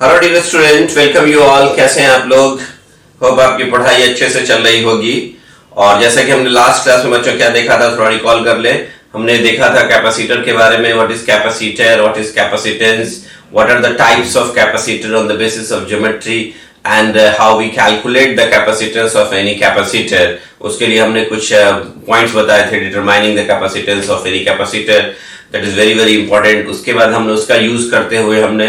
Hello dear student, welcome you all. कैसे हैं आप लोग? होप आपकी पढ़ाई अच्छे से चल रही होगी। और जैसा कि हमने लास्ट क्लास में बच्चों क्या देखा था, थोड़ा रिकॉल कर ले। हमने देखा था कैपेसिटर के बारे में। What is capacitor, what is capacitance, what are the types of capacitor on the basis of geometry and how we calculate the capacitance of any capacitor. उसके लिए हमने कुछ पॉइंट्स बताए थे, determining the capacitance of any capacitor. That is very very important. उसके बाद हमने उसका यूज करते हुए हमने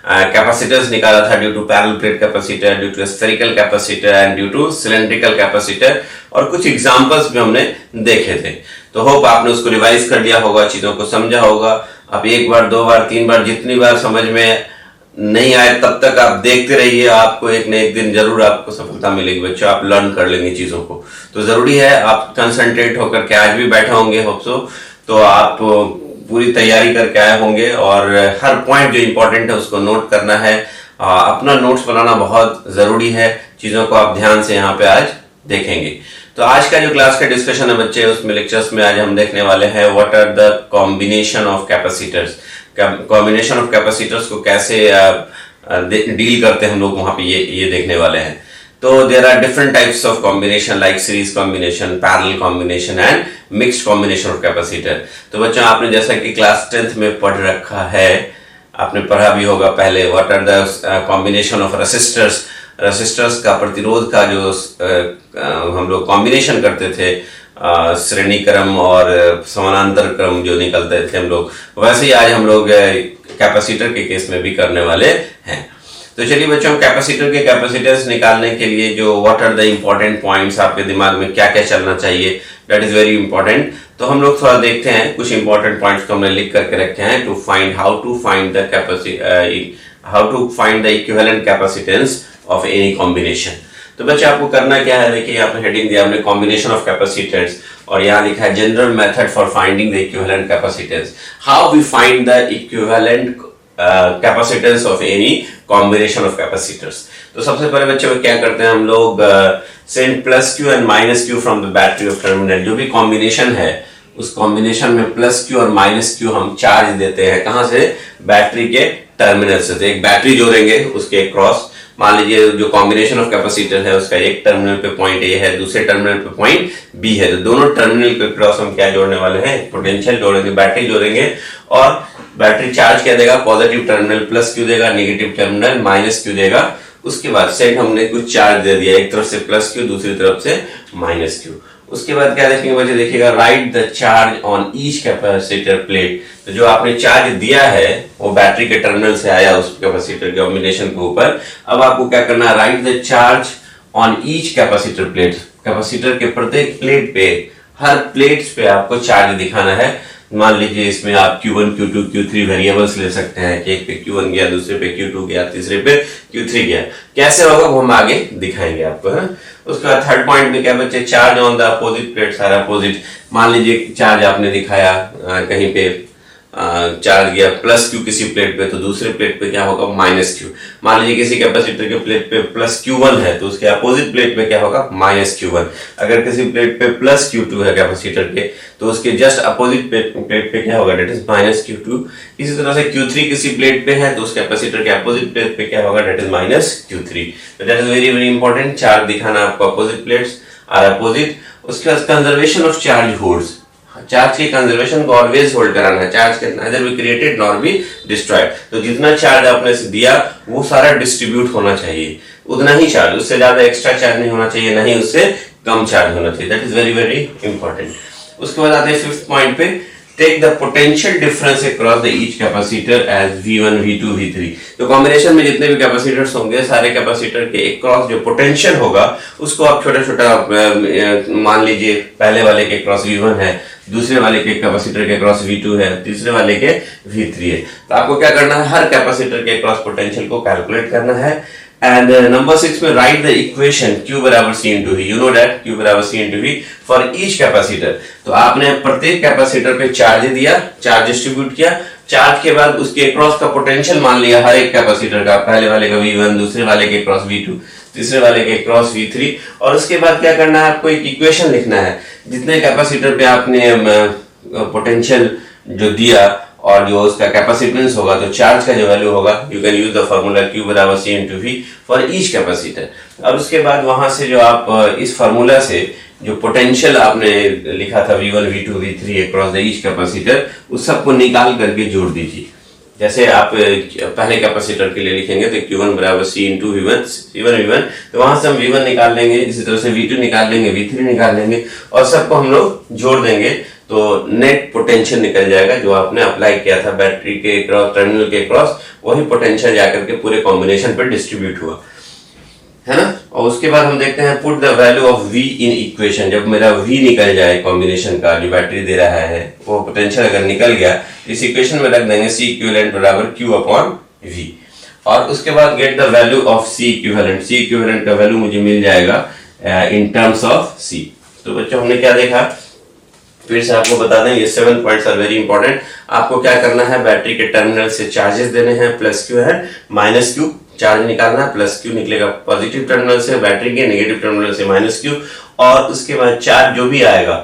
कैपेसिटर्स निकाला था, due to parallel plate capacitor, due to spherical capacitor and due to cylindrical capacitor. और कुछ एग्जांपल्स भी हमने देखे थे। तो होप आपने उसको रिवाइज कर लिया होगा, चीजों को समझा होगा। अब एक बार, दो बार, तीन बार, जितनी बार समझ में नहीं आए तब तक आप देखते रहिए। आपको एक न एक दिन जरूर आपको सफलता मिलेगी बच्चों, आप लर्न कर लेंगे चीजों को। तो जरूरी है आप कंसंट्रेट होकर के आज भी बैठे होंगे, होप सो। तो आप पूरी तैयारी करके आए होंगे और हर पॉइंट जो इंपॉर्टेंट है उसको नोट करना है। अपना नोट्स बनाना बहुत जरूरी है। चीजों को आप ध्यान से यहाँ पे आज देखेंगे। तो आज का जो क्लास का डिस्कशन है बच्चे, उसमें लेक्चर्स में आज हम देखने वाले हैं what are the combination of capacitors. Combination of capacitors को कैसे डील करते हैं हम लोग, वहां पे ये देखने वाले हैं। तो there are different types of combination like series combination, parallel combination and mixed combination of capacitor. तो बच्चों आपने जैसा कि क्लास 10th में पढ़ रखा है, आपने पढ़ा भी होगा पहले, what are the combination of resistors. Resistors का, प्रतिरोध का जो हम लोग कॉम्बिनेशन करते थे, श्रेणी क्रम और समानांतर क्रम जो निकलते थे हम लोग, वैसे ही आज हम लोग कैपेसिटर के केस में भी करने वाले हैं। तो चलिए बच्चों, कैपेसिटर के कैपेसिटेंस निकालने के लिए जो what are the important points, आपके दिमाग में क्या क्या चलना चाहिए, दैट इज वेरी इंपॉर्टेंट। तो हम लोग थोड़ा देखते हैं, कुछ इंपॉर्टेंट पॉइंट्स को हमने लिख करके रखे हैं to find how to find the equivalent capacitance of any combination. तो बच्चे आपको करना क्या है, देखिए यहाँ पे हेडिंग दिया हमने कॉम्बिनेशन ऑफ कैपेसिटर्स, और यहाँ लिखा है general method for finding the equivalent capacitance. How we find the equivalent capacitance of any combination of capacitors. तो सबसे पहले बच्चे क्या करते हैं हम लोग, send plus Q and minus Q from the battery of terminal. जो भी कॉम्बिनेशन है उस कॉम्बिनेशन में प्लस क्यू और माइनस क्यू हम चार्ज देते हैं। कहां से? बैटरी के टर्मिनल से। तो एक बैटरी जोड़ेंगे उसके क्रॉस, मान लीजिए जो कॉम्बिनेशन ऑफ कैपेसिटर है उसका एक टर्मिनल पे पॉइंट ए है, दूसरे टर्मिनल पे पॉइंट बी है। तो दोनों टर्मिनल के क्रॉस हम क्या जोड़ने वाले हैं? पोटेंशियल जोड़ेंगे, बैटरी जोड़ेंगे। और बैटरी चार्ज क्या देगा? पॉजिटिव टर्मिनल प्लस क्यू देगा, नेगेटिव टर्मिनल माइनस क्यू देगा। उसके बाद सेट हमने कुछ चार्ज दे दिया, एक तरफ से प्लस क्यू, दूसरी तरफ से माइनस क्यू। उसके बाद क्या देखेंगे बच्चे, देखिएगा right the charge on each capacitor plate. तो जो आपने चार्ज दिया है वो बैटरी के टर्मिनल से आया उस कैपेसिटर के कॉम्बिनेशन के ऊपर। अब आपको क्या करना है? Right the charge on each capacitor plate. Capacitor के प्रत्येक प्लेट पे, हर प्लेट्स पे आपको चार्ज दिखाना है। मान लीजिए इसमें आप Q1, Q2, Q3 वेरिएबल्स ले सकते हैं कि एक पे Q1 गया, दूसरे पे Q2 गया, तीसरे पे Q3 गया। कैसे होगा वो हम आगे दिखाएंगे आपको, है। उसके बाद थर्ड पॉइंट में क्या बच्चे, charge on the opposite plate, सारा अपोजिट। मान लीजिए चार्ज आपने दिखाया कहीं पे चार्ज गया प्लस क्यू किसी प्लेट पे, तो दूसरे प्लेट पे क्या होगा? Minus Q. मान लीजिए किसी कैपेसिटर के प्लेट पे प्लस Q1 है तो उसके अपोजिट प्लेट पे क्या होगा? Minus Q1। अगर किसी प्लेट पे प्लस Q2 है कैपेसिटर के, तो उसके जस्ट अपोजिट प्लेट पे क्या होगा? That is minus Q2। इसी तरह से Q3 किसी प्लेट पे है तो उस कैपेसिटर के अपोजिट प्लेट पे क्या होगा? That is minus Q3। तो that is very very important, charge दिखाना आपको अपोजिट प्लेट्स आर अपोजिट। उसके बाद conservation of charge holds, charge की कंजर्वेशन को ऑलवेज होल्ड कराना है। Charge can neither be created nor be destroyed. तो जितना चार्ज आपने दिया वो सारा डिस्ट्रीब्यूट होना चाहिए, उतना ही चार्ज, उससे ज्यादा एक्स्ट्रा चार्ज नहीं होना चाहिए, नहीं उससे कम चार्ज होना चाहिए। That is very very important. उसके बाद आते हैं फिफ्थ पॉइंट पे, take the potential difference across the each capacitor as V1, V2, V3। तो कॉम्बिनेशन में जितने भी कैपेसिटर्स होंगे, सारे कैपेसिटर के अक्रॉस जो पोटेंशियल होगा उसको आप छोटा छोटा, मान लीजिए पहले वाले के अक्रॉस V1 है, दूसरे वाले के कैपेसिटर के अक्रॉस V2 है, तीसरे वाले के V3 है। तो आपको क्या करना है? हर कैपेसिटर के अक्रॉस पोटेंशियल को कैलकुलेट करना है। एंड नंबर 6 में राइट द इक्वेशन Q बराबर C into V। You know that Q बराबर C into V for each capacitor. तो आपने प्रत्येक कैपेसिटर पे चार्ज दिया, चार्ज डिस्ट्रीब्यूट किया, चार्ज के बाद उसके अक्रॉस का पोटेंशियल मान लिया हर एक कैपेसिटर का, पहले वाले का V1, दूसरे वाले के अक्रॉस V2, तीसरे वाले के अक्रॉस V3। और उसके बाद क्या करना है? आपको एक इक्वेशन लिखना है, जितने कैपेसिटर पे आपने पोटेंशियल जो दिया और जो उसका कैपेसिटेंस होगा, तो चार्ज का जो वैल्यू होगा, you can use the formula Q बराबर C into V for each capacitor. अब उसके बाद वहां से जो आप इस फार्मूला से जो पोटेंशियल आपने लिखा था V1 V2 V3 across the each capacitor, उस सबको निकाल करके जोड़ दीजिए। जैसे आप पहले कैपेसिटर के लिए लिखेंगे तो Q1 बराबर C इंटू V1, तो वहां से हम V1 निकाल लेंगे, इसी तरह से V2 निकाल लेंगे, V3 निकाल लेंगे और सबको हम लोग जोड़ देंगे, तो नेट पोटेंशियल निकल जाएगा जो आपने अप्लाई किया था बैटरी के क्रॉस, टर्मिनल के क्रॉस, वही पोटेंशियल जाकर के पूरे कॉम्बिनेशन पर डिस्ट्रीब्यूट हुआ, है ना। और उसके बाद हम देखते हैं put the value of V in equation. जब मेरा V निकल जाए कॉम्बिनेशन का, जो बैटरी दे रहा है वो पोटेंशियल अगर निकल गया, इस इक्वेशन में रख देंगे C इक्विवेलेंट बराबर Q अपॉन V। और उसके बाद gate the value of C equivalent. C equivalent का वैल्यू मुझे मिल जाएगा इन टर्म्स ऑफ C। तो बच्चों हमने क्या देखा, फिर से आपको बता दें, ये 7 पॉइंट्स आर वेरी इंपॉर्टेंट। आपको क्या करना है, बैटरी के टर्मिनल से चार्जेस देने हैं, प्लस Q है, माइनस Q चार्ज निकालना है, प्लस Q निकलेगा पॉजिटिव टर्मिनल से बैटरी के, नेगेटिव टर्मिनल से माइनस Q, और उसके बाद चार्ज जो भी आएगा,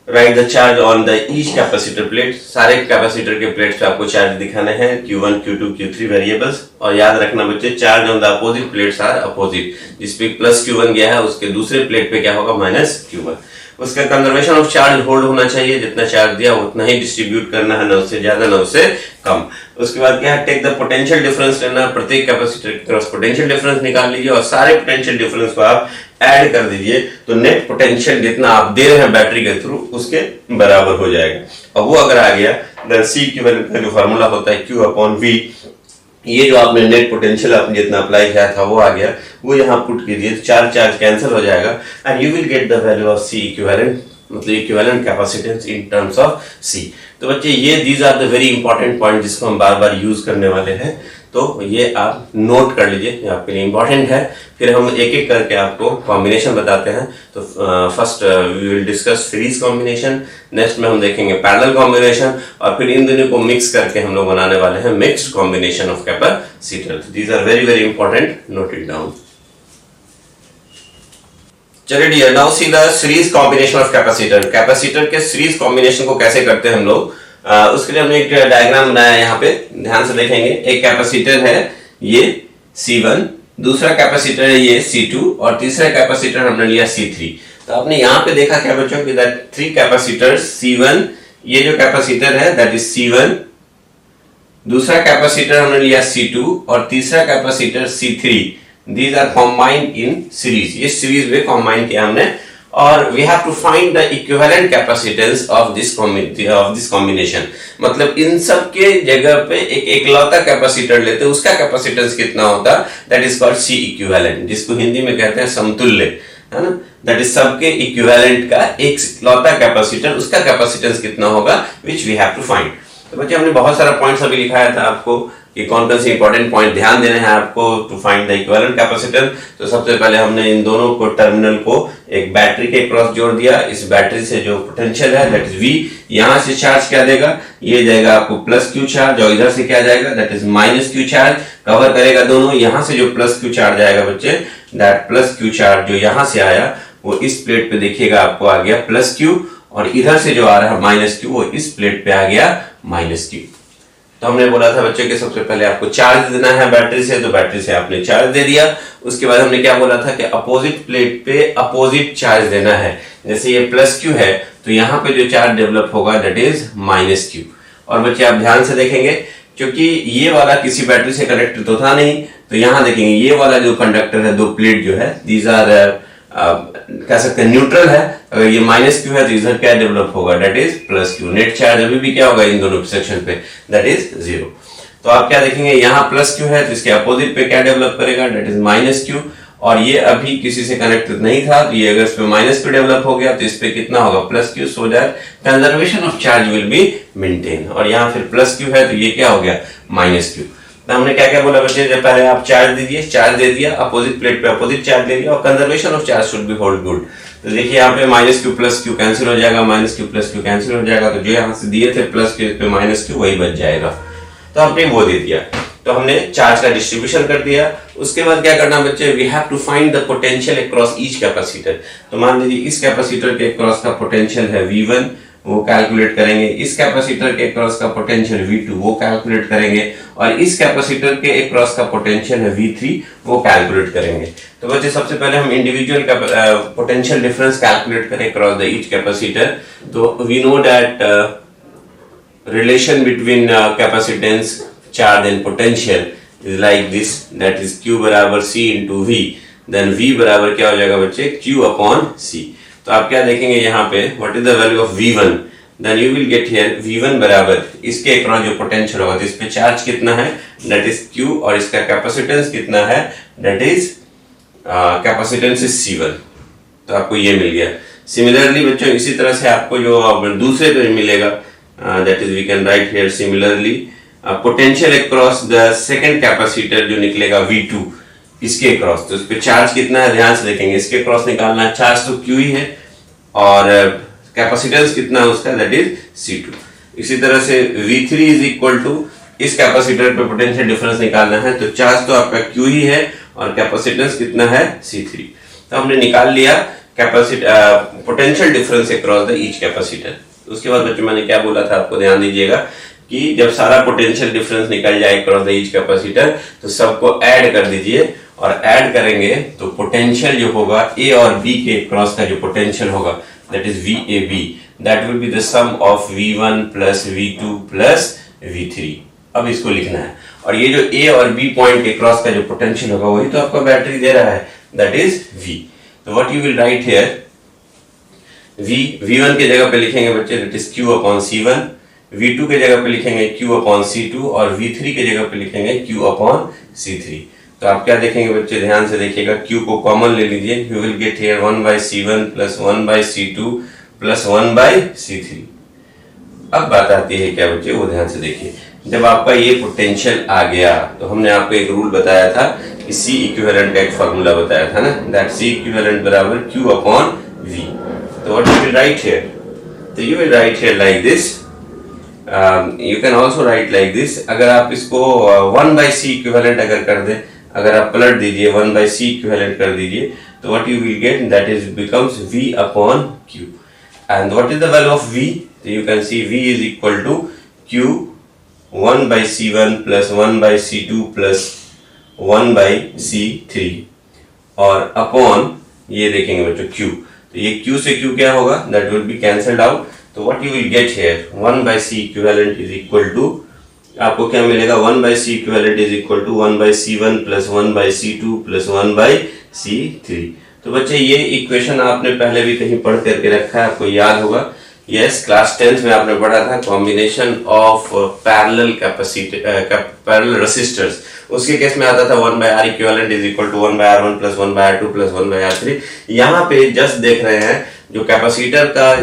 right the charge on the each capacitor plate. सारे कैपेसिटर के प्लेट्स पे आपको चार्ज दिखाने हैं, Q1 Q2 Q3 वेरिएबल्स। और याद रखना बच्चे, charge on the opposite plates are opposite. जिस पे प्लस Q1 गया है उसके दूसरे प्लेट पे क्या होगा, माइनस Q1। उसका कंजर्वेशन ऑफ चार्ज होल्ड होना चाहिए, जितना चार्ज दिया उतना ही डिस्ट्रीब्यूट करना है, ना उससे ज्यादा ना उससे कम। उसके बाद क्या है, टेक द पोटेंशियल डिफरेंस लेना, प्रत्येक कैपेसिटर के क्रॉस पोटेंशियल डिफरेंस निकाल लीजिए और सारे पोटेंशियल डिफरेंस को आप ऐड कर दीजिए, तो नेट पोटेंशियल जितना आप दे रहे हैं बैटरी के थ्रू उसके बराबर हो जाएगा। और वो अगर आ गया, देन C इक्विवेलेंट का जो फार्मूला होता है Q अपॉन V, ये जो आपने नेट पोटेंशियल आपने जितना अप्लाई किया था वो आ गया, वो यहाँ पुट कीजिए, तो चार्ज कैंसिल हो जाएगा and you will get the value of C equivalent, मतलब equivalent capacitance in terms of C। तो बच्चे ये these are the very important point जिसको हम बार बार यूज करने वाले हैं, तो ये आप नोट कर लीजिए, ये आपके लिए इंपॉर्टेंट है। फिर हम एक एक करके आपको कॉम्बिनेशन बताते हैं। तो first we will discuss series combination, next में हम देखेंगे पैरेलल कॉम्बिनेशन, और फिर इन दोनों को मिक्स करके हम लोग बनाने वाले हैं mixed combination of capacitor. These are very very important, note it down. चलिए dear, now see the series combination of capacitor. Capacitor के सीरीज कॉम्बिनेशन को कैसे करते हैं हम लोग, उसके लिए हमने एक डायग्राम बनाया है, यहाँ पे ध्यान से देखेंगे। एक कैपेसिटर है ये C1, दूसरा कैपेसिटर है ये C2, और तीसरा कैपेसिटर हमने लिया C3। तो आपने यहाँ पे देखा क्या बच्चों कि दैट 3 कैपेसिटर C1, ये जो कैपेसिटर है दैट इज C1, दूसरा कैपेसिटर हमने लिया C2 और तीसरा capacitor C3। These are combined in series, ये सीरीज में कॉम्बाइन किया हमने, और we have to find the equivalent capacitance of this combination। मतलब इन सब के जगह पे एक एकलौता कैपेसिटर लेते हैं, उसका कैपेसिटेंस कितना होता, that is called C equivalent, जिसको हिंदी में कहते हैं समतुल्य, है ना। दैट इज सबके इक्विवेलेंट का एक इकलौता कैपेसिटर, उसका कैपेसिटेंस कितना होगा, which we have to find. तो बच्चे हमने बहुत सारा पॉइंट्स अभी लिखाया था आपको कि कौन कौन से इंपॉर्टेंट पॉइंट ध्यान देने हैं आपको to find the equivalent capacitor. तो सबसे पहले हमने इन दोनों को टर्मिनल को एक बैटरी के क्रॉस जोड़ दिया। इस बैटरी से जो पोटेंशियल है दैट इज V, यहां से चार्ज क्या देगा, ये जाएगा आपको प्लस Q चार्ज, और इधर से क्या जाएगा that is minus Q charge, cover करेगा दोनों। यहां से जो प्लस Q चार्ज आएगा बच्चे, दैट प्लस Q चार्ज जो यहां से आया वो इस प्लेट पे देखिएगा आपको आ गया प्लस Q, और इधर से जो आ रहा है माइनस Q वो इस प्लेट पे आ गया माइनस Q। तो हमने बोला था बच्चों कि सबसे पहले आपको चार्ज देना है बैटरी से, तो बैटरी से आपने चार्ज दे दिया। उसके बाद हमने क्या बोला था कि अपोजिट प्लेट पे अपोजिट चार्ज देना है। जैसे ये प्लस Q है तो यहाँ पे जो चार्ज डेवलप होगा दैट इज माइनस Q। और बच्चे आप ध्यान से देखेंगे, क्योंकि ये वाला किसी बैटरी से कनेक्टेड तो था नहीं, तो यहाँ देखेंगे ये वाला जो कंडक्टर है, दो प्लेट जो है, दीज आर कह सकते हैं न्यूट्रल है। अगर ये माइनस Q है तो इधर क्या डेवलप होगा, that is plus Q। Net charge अभी भी क्या होगा इन दोनों सेक्शन पे, दैट इज 0। तो आप क्या देखेंगे, यहाँ प्लस Q है तो इसके अपोजिट पे क्या डेवलप करेगा, दैट इज माइनस Q। और ये अभी किसी से कनेक्टेड नहीं था, तो ये अगर इस पे माइनस Q डेवलप हो गया तो इस पे कितना होगा, plus Q, so that conservation of charge will be maintain. और यहाँ फिर प्लस Q है तो ये क्या हो गया, माइनस Q। तो हमने क्या क्या बोला बच्चे, जब पहले आप चार्ज दीजिए, चार्ज दे दिया, अपोजिट प्लेट पे अपोजिट चार्ज दे दिया, और conservation of charge should be hold good. तो देखिए यहाँ पे minus Q plus Q cancel हो जाएगा, minus Q plus Q cancel हो जाएगा, तो जो यहाँ से दिए थे प्लस Q पे माइनस Q वही बच जाएगा। तो हमने वो दे दिया, तो हमने चार्ज का डिस्ट्रीब्यूशन कर दिया। उसके बाद क्या करना बच्चे, we have to find the potential across each capacitor. तो मान लीजिए इस कैपेसिटर के अक्रॉस का पोटेंशियल है V1, वो कैलकुलेट करेंगे, इस कैपेसिटर के अक्रॉस का पोटेंशियल V2 वो कैलकुलेट करेंगे, और इस कैपेसिटर के अक्रॉस का पोटेंशियल है V3 वो कैलकुलेट करेंगे। तो बच्चे सबसे पहले हम इंडिविजुअल पोटेंशियल डिफरेंस कैलकुलेट करें अक्रॉस द ईच कैपेसिटर। तो we know that relation between capacitance, charge and potential is like this, that is Q बराबर C into V, then V बराबर क्या हो जाएगा बच्चे Q upon C। तो आप क्या देखेंगे यहाँ पे what is the value of V1, then you will get here V1 बराबर इसके अक्रॉस जो पोटेंशियल होगा, तो इस पे चार्ज कितना है that is Q, और इसका कैपेसिटेंस कितना है that is capacitance is C1। तो आपको ये मिल गया। सिमिलरली बच्चों इसी तरह से आपको जो दूसरे पे मिलेगा that is we can write here similarly potential across the second capacitor जो निकलेगा V2 इसके अक्रॉस, तो इस पे चार्ज कितना है ध्यान से देखेंगे, इसके अक्रॉस निकालना है, चार्ज तो Q ही है और कैपेसिटेंस कितना है उसका that is C2। इसी तरह से V3 इज इक्वल टू इस कैपेसिटर पे पोटेंशियल डिफरेंस निकालना है, तो चार्ज तो आपका Q ही है और कैपेसिटेंस कितना है C3। तो हमने निकाल लिया potential difference across the each capacitor. उसके बाद बच्चों मैंने क्या बोला था आपको ध्यान दीजिएगा कि जब सारा पोटेंशियल डिफरेंस निकल जाए अक्रॉस द ईच कैपेसिटर तो सबको ऐड कर दीजिए, और ऐड करेंगे तो पोटेंशियल जो होगा ए और बी के अक्रॉस का जो पोटेंशियल होगा that is VAB, that will be the sum of V1 plus V2 plus V3। अब इसको लिखना है, और ये जो ए और बी पॉइंट के अक्रॉस का जो पोटेंशियल होगा वही तो आपका बैटरी दे रहा है दैट इज V। तो what you will write here V1 के जगह पे लिखेंगे बच्चे that is Q upon C1, V2 के जगह पे लिखेंगे Q अपॉन C2, और V3 के जगह पे लिखेंगे Q अपॉन C3। तो आप क्या देखेंगे बच्चे ध्यान से देखिएगा, Q को कॉमन ले लीजिए, you will get here 1 by C1 plus 1 by C2 plus 1 by C3। अब बात आती है क्या बच्चे, वो ध्यान से देखिए, जब आपका ये पोटेंशियल आ गया तो हमने आपको एक रूल बताया था कि C इक्विवेलेंट का एक फॉर्मूला बताया था ना, दैट C इक्विवेलेंट बराबर Q upon V। So what you will write here? So you will write here like this. You can also write like this. अगर आप इसको 1 by C equivalent अगर कर दें, अगर आप पलट दीजिए 1 by C equivalent कर दीजिए, तो what you will get that is becomes V upon Q. And what is the value of V? So you can see V is equal to Q 1 by C1 plus 1 by C2 plus 1 by C3, और upon ये देखेंगे बच्चों Q, तो ये Q से Q क्या होगा that will be cancelled out। तो what you will get here 1 by C equivalent is equal to, आपको क्या मिलेगा 1 by C equivalent is equal to 1 by C1 plus 1 by C2 plus 1 by C3। तो बच्चे ये equation आपने पहले भी कहीं पढ़ करके रखा है, आपको याद होगा। यस, क्लास 10th में आपने पढ़ा था combination of parallel capacitor parallel resistors, उसके केस में आता था 1 by R equivalent is equal to 1 by R1 plus 1 by R2 plus 1 by R3। यहाँ पे जस्ट देख रहे हैं जो कैपेसिटर का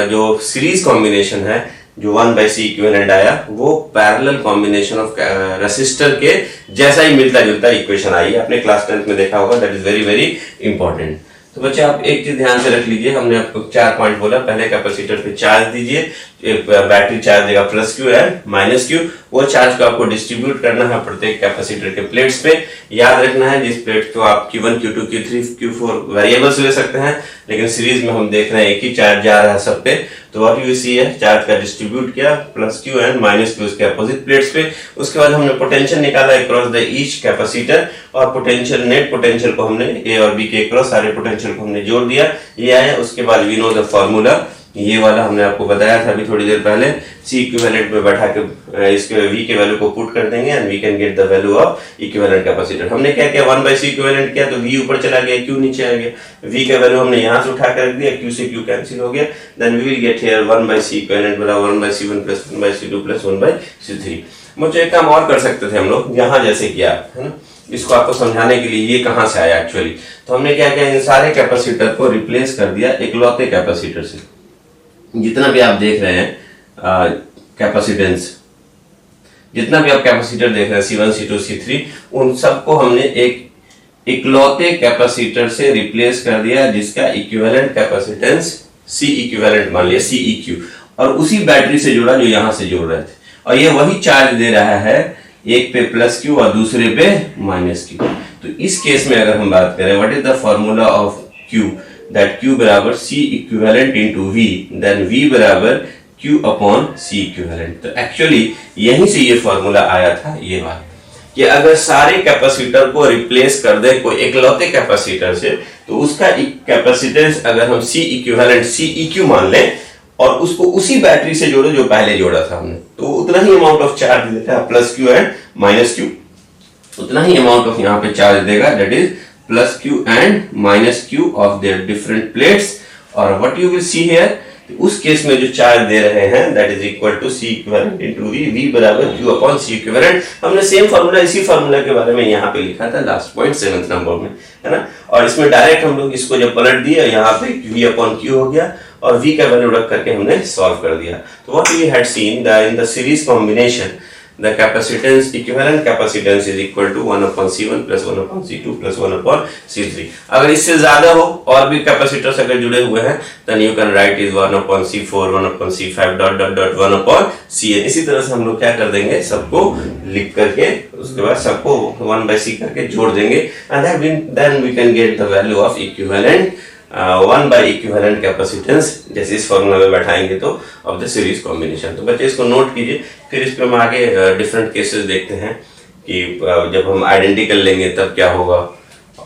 जो सीरीज कॉम्बिनेशन है, जो 1 by C इक्विवेलेंट आया वो पैरेलल कॉम्बिनेशन ऑफ रेसिस्टर के जैसा ही मिलता जुलता इक्वेशन आई, आपने क्लास 10th में देखा होगा, that is very very important. तो बच्चे आप एक चीज ध्यान से रख लीजिए, हमने आपको 4 पॉइंट बोला, पहले कैपेसिटर पे चार्ज दीजिए, बैटरी चार्ज देगा plus Q and minus Q, वो चार्ज को आपको डिस्ट्रीब्यूट करना है प्रत्येक कैपेसिटर के प्लेट्स पे। याद रखना है जिस प्लेट को आप Q1 Q2 Q3 Q4 variables ले सकते हैं, लेकिन सीरीज में हम देख रहे हैं एक ही चार्ज जा रहा है सब पे, तो व्हाट यू सी है चार्ज का डिस्ट्रीब्यूट किया plus Q and minus Q उसके अपोजिट प्लेट्स पे। उसके बाद हमने पोटेंशियल निकाला अक्रॉस द ईच कैपेसिटर, और पोटेंशियल नेट पोटेंशियल को हमने ए और बी के अक्रॉस सारे पोटेंशियल को हमने जोड़ दिया, ये आया। उसके बाद वी नो द फॉर्मूला, ये वाला हमने आपको बताया था अभी थोड़ी देर पहले, C इक्विवेलेंट में बैठा के इसके V के वैल्यू को पुट कर देंगे and we can get the value of equivalent capacitor. हमने क्या किया 1 by C इक्विवेलेंट किया तो V ऊपर चला गया, Q नीचे आ गया, V का वैल्यू हमने यहाँ से उठा कर रख दिया, Q से Q कैंसिल हो गया, then we will get here 1 by C equivalent बराबर 1 by C1 plus 1 by C2 plus 1 by C3। मुझे एक काम और कर सकते थे हम लोग, यहाँ जैसे किया है ना, इसको आपको समझाने के लिए ये कहाँ से आया एक्चुअली, तो हमने क्या किया इन सारे कैपेसिटर को रिप्लेस कर दिया इकलौते कैपेसिटर से। जितना भी आप देख रहे हैं कैपेसिटेंस, जितना भी आप कैपेसिटर देख रहे हैं C1 C2 C3, उन सबको हमने एक इकलौते कैपेसिटर से रिप्लेस कर दिया जिसका इक्विवेलेंट कैपेसिटेंस C इक्विवेलेंट मान लिया CEQ, और उसी बैटरी से जोड़ा जो यहां से जोड़ रहे थे, और ये वही चार्ज दे रहा है, एक पे प्लस Q और दूसरे पे माइनस Q। तो इस केस में अगर हम बात करें what is the formula of Q, that Q बराबर C equivalent into V, then V बराबर Q अपॉन C इक्विवेलेंट। तो एक्चुअली यहीं से ये फॉर्मूला आया था, ये बात कि अगर सारे कैपेसिटर को रिप्लेस कर दे कोई एकलौते कैपेसिटर से, तो उसका कैपेसिटेंस अगर हम C इक्विवेलेंट CEQ मान लें और उसको उसी बैटरी से जोड़ो जो पहले जोड़ा था हमने, तो उतना ही अमाउंट ऑफ चार्ज देता है, plus Q and minus Q, उतना ही अमाउंट ऑफ यहाँ पे चार्ज देगा, that is plus Q and minus Q of their different plates. और what you will see here, उस केस में जो चार्ज दे रहे हैं that is equal to C equivalent into V, V बराबर Q अपॉन C इक्विवेलेंट। हमने same formula, इसी फार्मूला के बारे में यहाँ पे लिखा था लास्ट पॉइंट 7th नंबर में, है ना। और इसमें डायरेक्ट हम लोग इसको जब पलट दिया, यहाँ पे V अपॉन Q हो गया और V का वैल्यू रख करके हमने सॉल्व कर दिया। तो what we had seen in the series combination, the capacitance, equivalent capacitance is equal to 1 upon C1 plus 1 upon C2 plus 1 upon C3। अगर इससे ज्यादा हो और भी कैपेसिटर्स अगर जुड़े हुए हैं, then you can write is 1 upon C4, 1 upon C5 dot dot dot 1 upon Cn। इसी तरह से हम लोग क्या कर देंगे, सबको लिख करके उसके बाद सबको 1 by C करके जोड़ देंगे, and then we can get the value of equivalent 1 by equivalent capacitance, जैसे इस फॉर्मूला में बैठाएंगे तो ऑफ द सीरीज कॉम्बिनेशन। तो बच्चे इसको नोट कीजिए, फिर इस पे हम आगे डिफरेंट केसेस देखते हैं कि जब हम आइडेंटिकल लेंगे तब क्या होगा,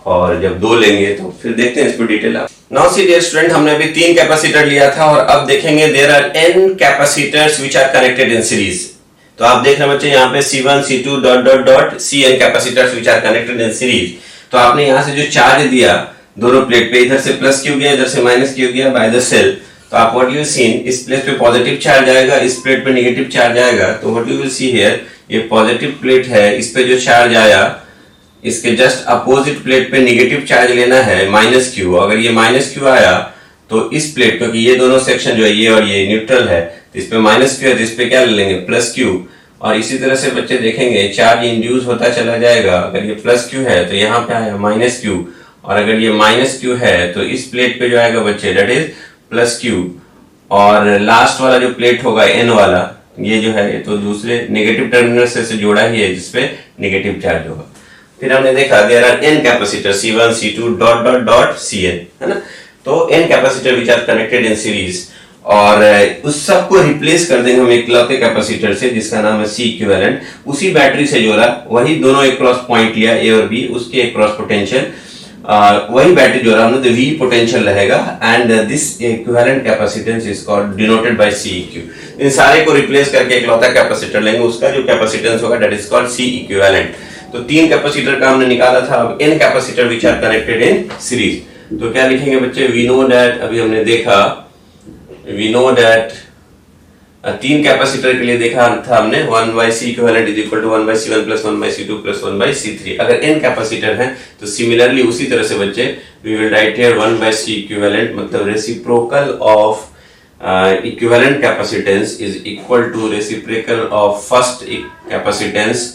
और जब दो लेंगे तो फिर देखते हैं इस पे detail. Now see dear student, हमने अभी 3 कैपेसिटर लिया था और अब देखेंगे there are n capacitors which are connected in series. तो आप देख रहे हैं बच्चे यहाँ पे C1 C2 dot dot dot Cn capacitors which are connected in series. तो आपने यहाँ से जो चार्ज दिया दोनों प्लेट पे, इधर से प्लस Q गया, इधर से माइनस Q गया बाय द सेल, तो आप व्हाट यू सीन, इस प्लेट पे पॉजिटिव चार्ज आएगा, इस प्लेट पे नेगेटिव चार्ज आएगा। तो what you will see here, ये पॉजिटिव प्लेट है, इस पे जो चार्ज आया इसके जस्ट अपोजिट प्लेट पे नेगेटिव चार्ज लेना है माइनस Q। अगर ये माइनस Q आया तो इस प्लेट, क्योंकि ये दोनों सेक्शन जो है ये और ये न्यूट्रल है, तो इस पे माइनस Q है, तो इस पे क्या ले लेंगे, प्लस Q। और इसी तरह से बच्चे देखेंगे चार्ज इंड्यूस होता चला जाएगा, अगर ये प्लस Q है तो यहाँ पे आया माइनस Q, और अगर ये माइनस Q है तो इस प्लेट पे जो आएगा बच्चे दैट इज प्लस Q, और लास्ट वाला जो प्लेट होगा N वाला, ये जो है तो दूसरे नेगेटिव टर्मिनल से जोड़ा ही है जिसपे नेगेटिव चार्ज होगा। फिर हमने देखा there are n capacitor C1 C2 dot dot dot Cn, है ना। तो n capacitor which are connected in series, और उस सब को रिप्लेस कर देंगे हम इकलौते कैपेसिटर से जिसका नाम है C इक्विवेलेंट। उसी बैटरी से जोड़ा, वही दोनों एक क्रॉस पॉइंट लिया A और B, उसके एक क्रॉस पोटेंशियल, वही बैटरी जोड़ा हमने, तो V पोटेंशियल रहेगा, and this equivalent capacitance is called denoted by CEQ। इन सारे को रिप्लेस करके इकलौता कैपेसिटर लेंगे, उसका जो कैपेसिटेंस होगा that is called C equivalent. तो 3 कैपेसिटर का हमने निकाला था, अब n capacitor which are connected in series. तो क्या लिखेंगे बच्चे, वी नो दैट, अभी हमने देखा वी नो दैट 3 कैपेसिटर के लिए देखा था हमने 1 by C equivalent is equal to 1 by C1 plus 1 by C2 plus 1 by C3। अगर n कैपेसिटर हैं तो सिमिलरली उसी तरह से बच्चे we will write here 1 by C equivalent, मतलब reciprocal of equivalent capacitance is equal to reciprocal of first capacitance,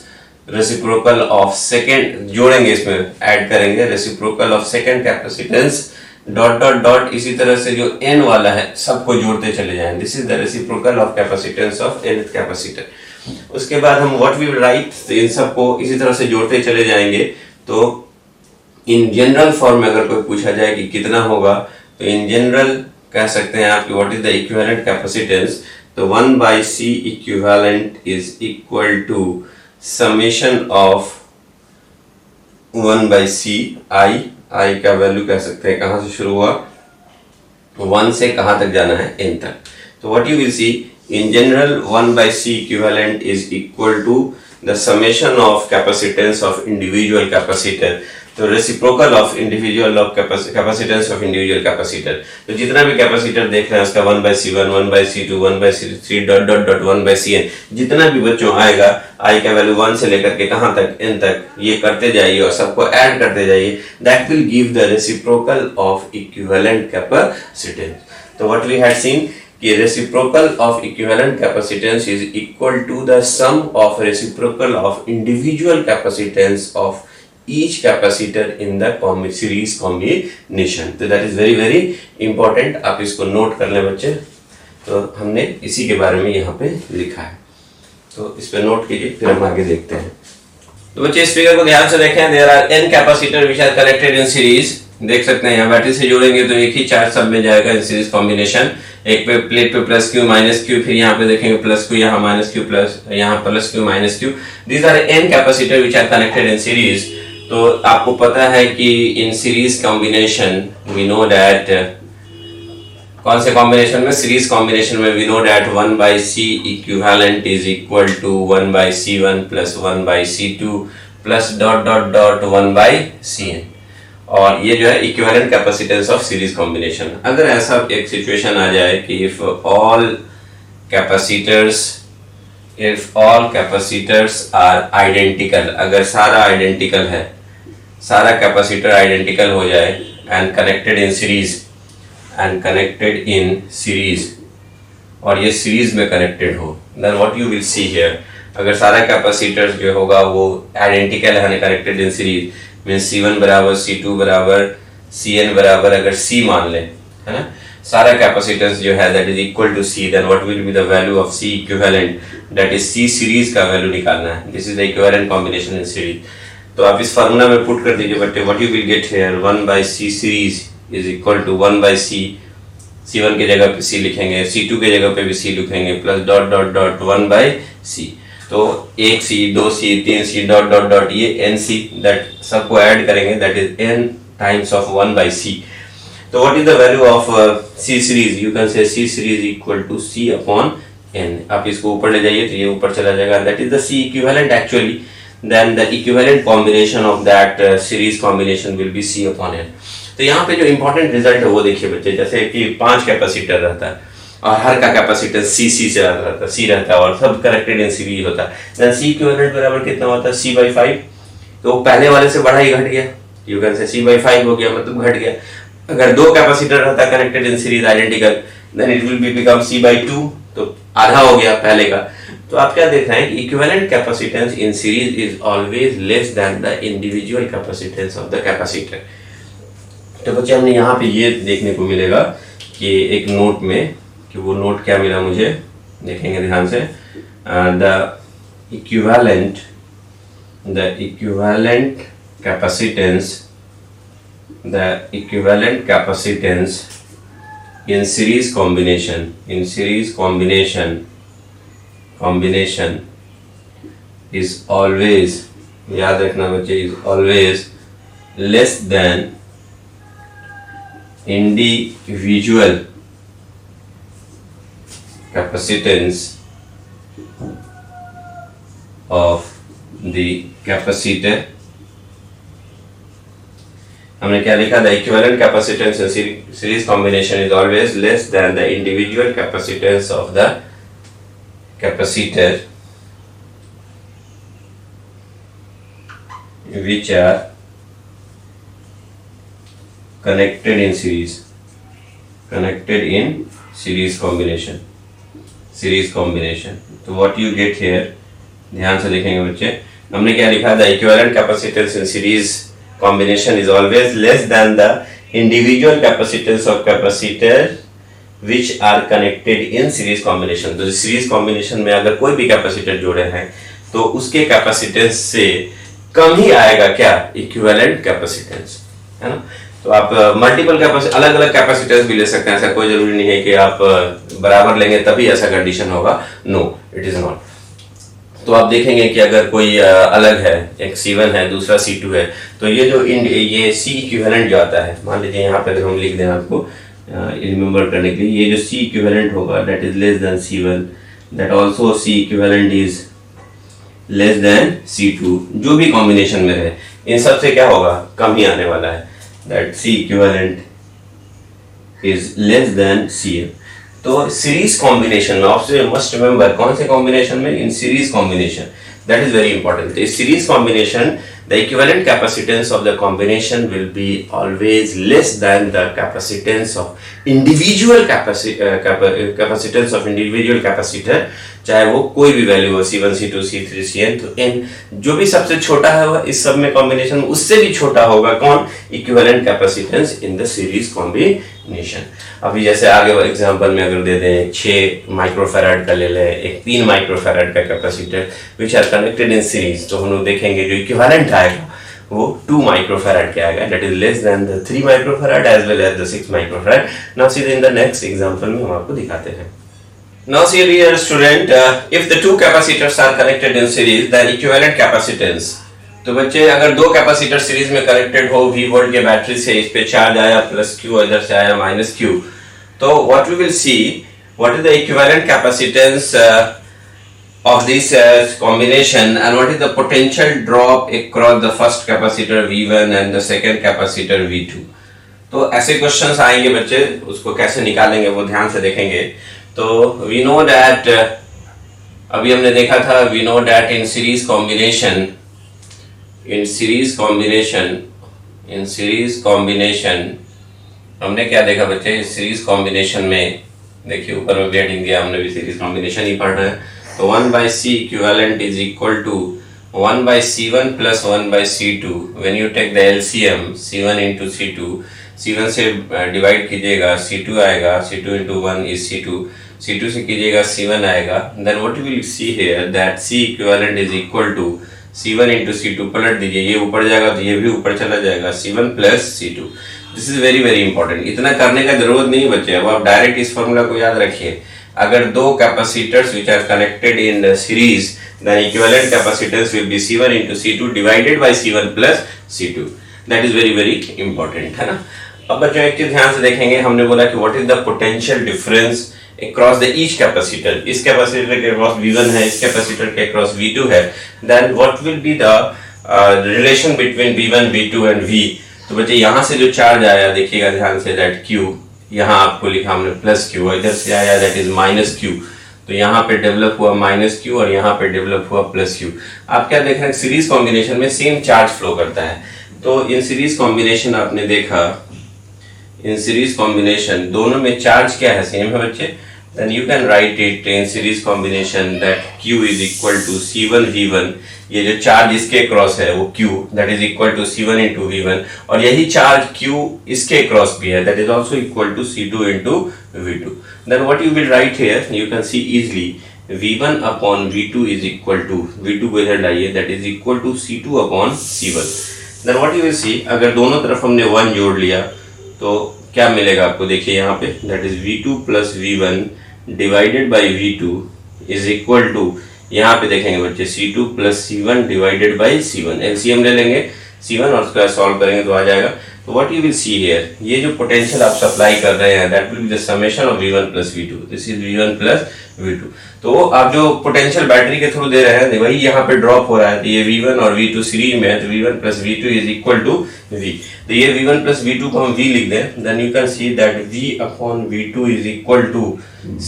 reciprocal of second, जोड़ेंगे इसमें ऐड करेंगे reciprocal of second capacitance dot dot dot, इसी तरह से जो n वाला है सबको जोड़ते चले जाएं, this is the reciprocal of capacitance of nth capacitor. उसके बाद हम व्हाट वी विल राइट, इन सबको इसी तरह से जोड़ते चले जाएंगे। तो इन जनरल फॉर्म में अगर कोई पूछा जाए कि कितना होगा, तो इन जनरल कह सकते हैं आप what is the equivalent capacitance, तो 1 by C equivalent is equal to summation of 1 by C I का वैल्यू कह सकते हैं कहां से शुरू हुआ, 1 से कहां तक जाना है, n तक। तो what you will see in general 1 by C equivalent is equal to the summation of capacitance of individual capacitor, तो reciprocal of individual of capacitance of individual capacitor. तो जितना भी कैपेसिटर देख रहे हैं उसका 1 by C1 1 by C2 1 by C3 dot dot dot 1 by Cn, जितना भी बच्चों आएगा I का वैल्यू 1 से लेकर के कहां तक, n तक, ये करते जाइए और सबको ऐड करते जाइए, that will give the reciprocal of equivalent capacitance. तो व्हाट वी हैड सीन कि reciprocal of equivalent capacitance is equal to the sum of reciprocal of individual capacitance of each capacitor in the series combination। तो that is very very important, आप इसको note कर लें बच्चे। तो हमने इसी के बारे में यहाँ पे लिखा है, तो इस पे नोट कीजिए, फिर हम आगे देखते हैं। तो बच्चे इस फिगर को ध्यान से देखें, there are n capacitor which are connected in series देख सकते हैं यहाँ बैटरी से जोड़ेंगे तो एक ही चार्ज सब में जाएगा इन सीरीज कॉम्बिनेशन। एक पे प्लेट पे प्लस क्यू माइनस क्यू, फिर यहाँ पे देखेंगे प्लस क्यू, यहाँ माइनस क्यू प्लस, यहाँ plus Q minus Q. These are n capacitor which are connected in series. तो आपको पता है कि in series combination we know that, कौन से कॉम्बिनेशन में, सीरीज कॉम्बिनेशन में we know that 1 by C equivalent is equal to 1 by C1 plus 1 by C2 plus dot dot dot 1 by Cn। और ये जो है equivalent capacitance of series combination. अगर ऐसा एक सिचुएशन आ जाए कि if all capacitors are identical, अगर सारा आइडेंटिकल है, सारा कैपेसिटर आइडेंटिकल हो जाए एंड कनेक्टेड इन सीरीज और ये सीरीज में कनेक्टेड हो, then what you will see here, अगर सारा कैपेसिटर्स जो होगा वो आइडेंटिकल है connected in series, means C1 बराबर C2 बराबर Cn बराबर अगर C मान ले, है ना, सारा कैपेसिटेंस जो है that is equal to C, then what will be the value of C equivalent, that is C series का वैल्यू निकालना है। This is the equivalent combination in series. तो आप इस फार्मूला में पुट कर दीजिए बच्चे, what you will get here 1 by C series is equal to 1 by C, C1 के जगह पे C लिखेंगे, C2 के जगह पे भी C लिखेंगे, plus dot dot dot 1 by C। तो 1C 2C 3C dot dot dot ये NC, दैट सबको ऐड करेंगे, that is n times of 1 by C। तो what is the value of C series, you can say C series equal to C upon n। आप इसको ऊपर ले जाइए तो ये ऊपर चला जाएगा, that is the C equivalent actually, then the equivalent combination of that series combination will be C upon n। तो यहाँ पे जो इंपॉर्टेंट रिजल्ट है वो देखिए बच्चे, जैसे कि 5 कैपेसिटर रहता है और हर का कैपेसिटेंस C रहता है और सब कनेक्टेड इन सीरीज होता है, देन C इक्विवेलेंट बराबर कितना होता है C/5। तो पहले वाले से बड़ा ही घट गया, यू कैन से C/5 हो गया, मतलब घट गया। अगर 2 कैपेसिटर रहता है connected in series identical, then it will be become C/2, तो आधा हो गया पहले का। तो आप क्या देख रहे हैं कि equivalent capacitance in series is always less than the individual capacitance of the capacitor. तो बच्चे हमने यहाँ पे ये देखने को मिलेगा कि एक नोट में, कि वो नोट क्या मिला मुझे, देखेंगे ध्यान से, the equivalent capacitance in series combination is always, याद रखना बच्चे, is always less than individual capacitance of the capacitor। हमने क्या लिखा, the equivalent capacitance in series combination is always less than the individual capacitance of the capacitor which are connected in series combination। तो what you get here, ध्यान से देखेंगे बच्चे, हमने क्या लिखा, the equivalent capacitance in series combination is always less than the individual capacitance of capacitor which are connected in series combination। तो series combination में अगर कोई भी कैपेसिटर जोड़े हैं तो उसके कैपेसिटेंस से कम ही आएगा क्या, इक्विवेलेंट कैपेसिटेंस, है ना। तो आप मल्टीपल कैपेसिटर, अलग अलग कैपेसिटेंस भी ले सकते हैं, ऐसा कोई जरूरी नहीं है कि आप बराबर लेंगे तभी ऐसा कंडीशन होगा, नो इट इज नॉट। तो आप देखेंगे कि अगर कोई अलग है, एक C1 है दूसरा C2 है, तो ये जो ये C इक्विवेलेंट जो आता है, मान लीजिए यहाँ पे अगर हम लिख दें आपको रिमेम्बर करने के लिए, ये जो C इक्विवेलेंट होगा that is less then C1, that also C equivalent is less then C2, जो भी कॉम्बिनेशन में रहे इन सब से क्या होगा, कम ही आने वाला है, that C equivalent is less than Cn। तो सीरीज कॉम्बिनेशन में आपसे मस्ट रिमेंबर, कौन से कॉम्बिनेशन में, in series combination, that is very important. इस series combination the equivalent capacitance of the combination will be always less than the capacitance of individual capacitance of individual capacitor, चाहे वो कोई भी value हो, C1 C2 C3 Cn। तो n जो भी सबसे छोटा है वह इस सब में कॉम्बिनेशन में उससे भी छोटा होगा, कौन, equivalent capacitance in the series combination. अभी जैसे आगे एग्जांपल में अगर दे दें 6 माइक्रोफैराड का ले लें, एक 3 माइक्रोफैराड का capacitor which are connected in series, तो हम लोग देखेंगे जो इक्विवेलेंट आएगा वो 2 माइक्रोफैराड के आएगा, that is less than the 3 microfarad as well as the 6 microfarad. Now see in the next example में हम आपको दिखाते हैं। Now see here student, if the two capacitors are connected in series, then equivalent capacitance। तो बच्चे अगर दो capacitor series में कनेक्टेड हो, V वोल्ट के बैटरी से इस पे चार्ज आया प्लस Q, इधर से आया माइनस Q, तो what we will see, what is the equivalent capacitance of this combination and what is the potential drop across the first capacitor V1 and the second capacitor V2। तो ऐसे questions आएंगे बच्चे, उसको कैसे निकालेंगे वो ध्यान से देखेंगे। तो वी नो दैट, अभी हमने देखा था, we know that in series combination हमने क्या देखा बच्चे, इस सीरीज कॉम्बिनेशन में देखिए ऊपर में हेडिंग दिया, हमने भी सीरीज कॉम्बिनेशन ही पढ़ना है। तो 1/C equivalent is equal to 1/C1 plus 1/C2। When you take the LCM C1 into C2, C1 से डिवाइड कीजिएगा C2 आएगा, C2 इंटू 1 इज C2 से कीजिएगा C1 आएगा। Then what you will see here that C equivalent is equal to C1 into C2, पलट दीजिए, ये ऊपर जाएगा तो ये भी ऊपर चला जाएगा, C1 plus C2। This is very very important, इतना करने का जरूरत नहीं बच्चे, अब आप डायरेक्ट इस फॉर्मूला को याद रखिए। अगर दो capacitors which are connected in series, then equivalent capacitance will be C1 into C2 divided by C1 plus C2। That is very very important, है ना। अब बच्चों एक चीज ध्यान से देखेंगे, हमने बोला कि what is the potential difference across the each capacitor। इस कैपेसिटर के अक्रॉस V1 है, इस कैपेसिटर के अक्रॉस V2 है, then what will be the relation between V1, V2 and V। तो बच्चे यहाँ से जो चार्ज आया देखिएगा ध्यान से, that Q, यहाँ आपको लिखा हमने प्लस Q, इधर से आया that is माइनस Q, तो यहाँ पे डेवलप हुआ माइनस Q और यहाँ पे डेवलप हुआ प्लस Q। आप क्या देख रहे हैं, सीरीज कॉम्बिनेशन में सेम चार्ज फ्लो करता है। तो इन सीरीज कॉम्बिनेशन आपने देखा, इन सीरीज कॉम्बिनेशन दोनों में चार्ज क्या है, सेम है बच्चे। Then you can write it in series combination that Q is equal to C1 V1, ये जो चार्ज इसके क्रॉस है वो Q, that is equal to C1 into V1, और यही चार्ज Q इसके क्रॉस भी है, that is also equal to C2 into V2। Then what you will write here, you can see easily V1 upon V2 is equal to, V2 को इधर लाइए, that is equal to C2 upon C1। Then what you will see, अगर दोनों तरफ हमने 1 जोड़ लिया तो क्या मिलेगा आपको, देखिए यहाँ पे, that is V2 plus V1 divided by V2 is equal to, यहाँ पे देखेंगे बच्चे C2 plus C1 divided by C1। LCM ले लेंगे C1 और उसका सॉल्व करेंगे तो आ जाएगा। तो what you will see here, ये जो पोटेंशियल आप सप्लाई कर रहे हैं that will be the summation of V1 plus V2, this is V1 plus V2। तो आप जो पोटेंशियल बैटरी के थ्रू दे रहे हैं वही यहाँ पे ड्रॉप हो रहा है, तो ये V1 और V2 सीरीज में है, तो V1 plus V2 is equal to V। तो ये V1 प्लस V2 को हम V लिख दें, then you can see that V upon V2 is equal to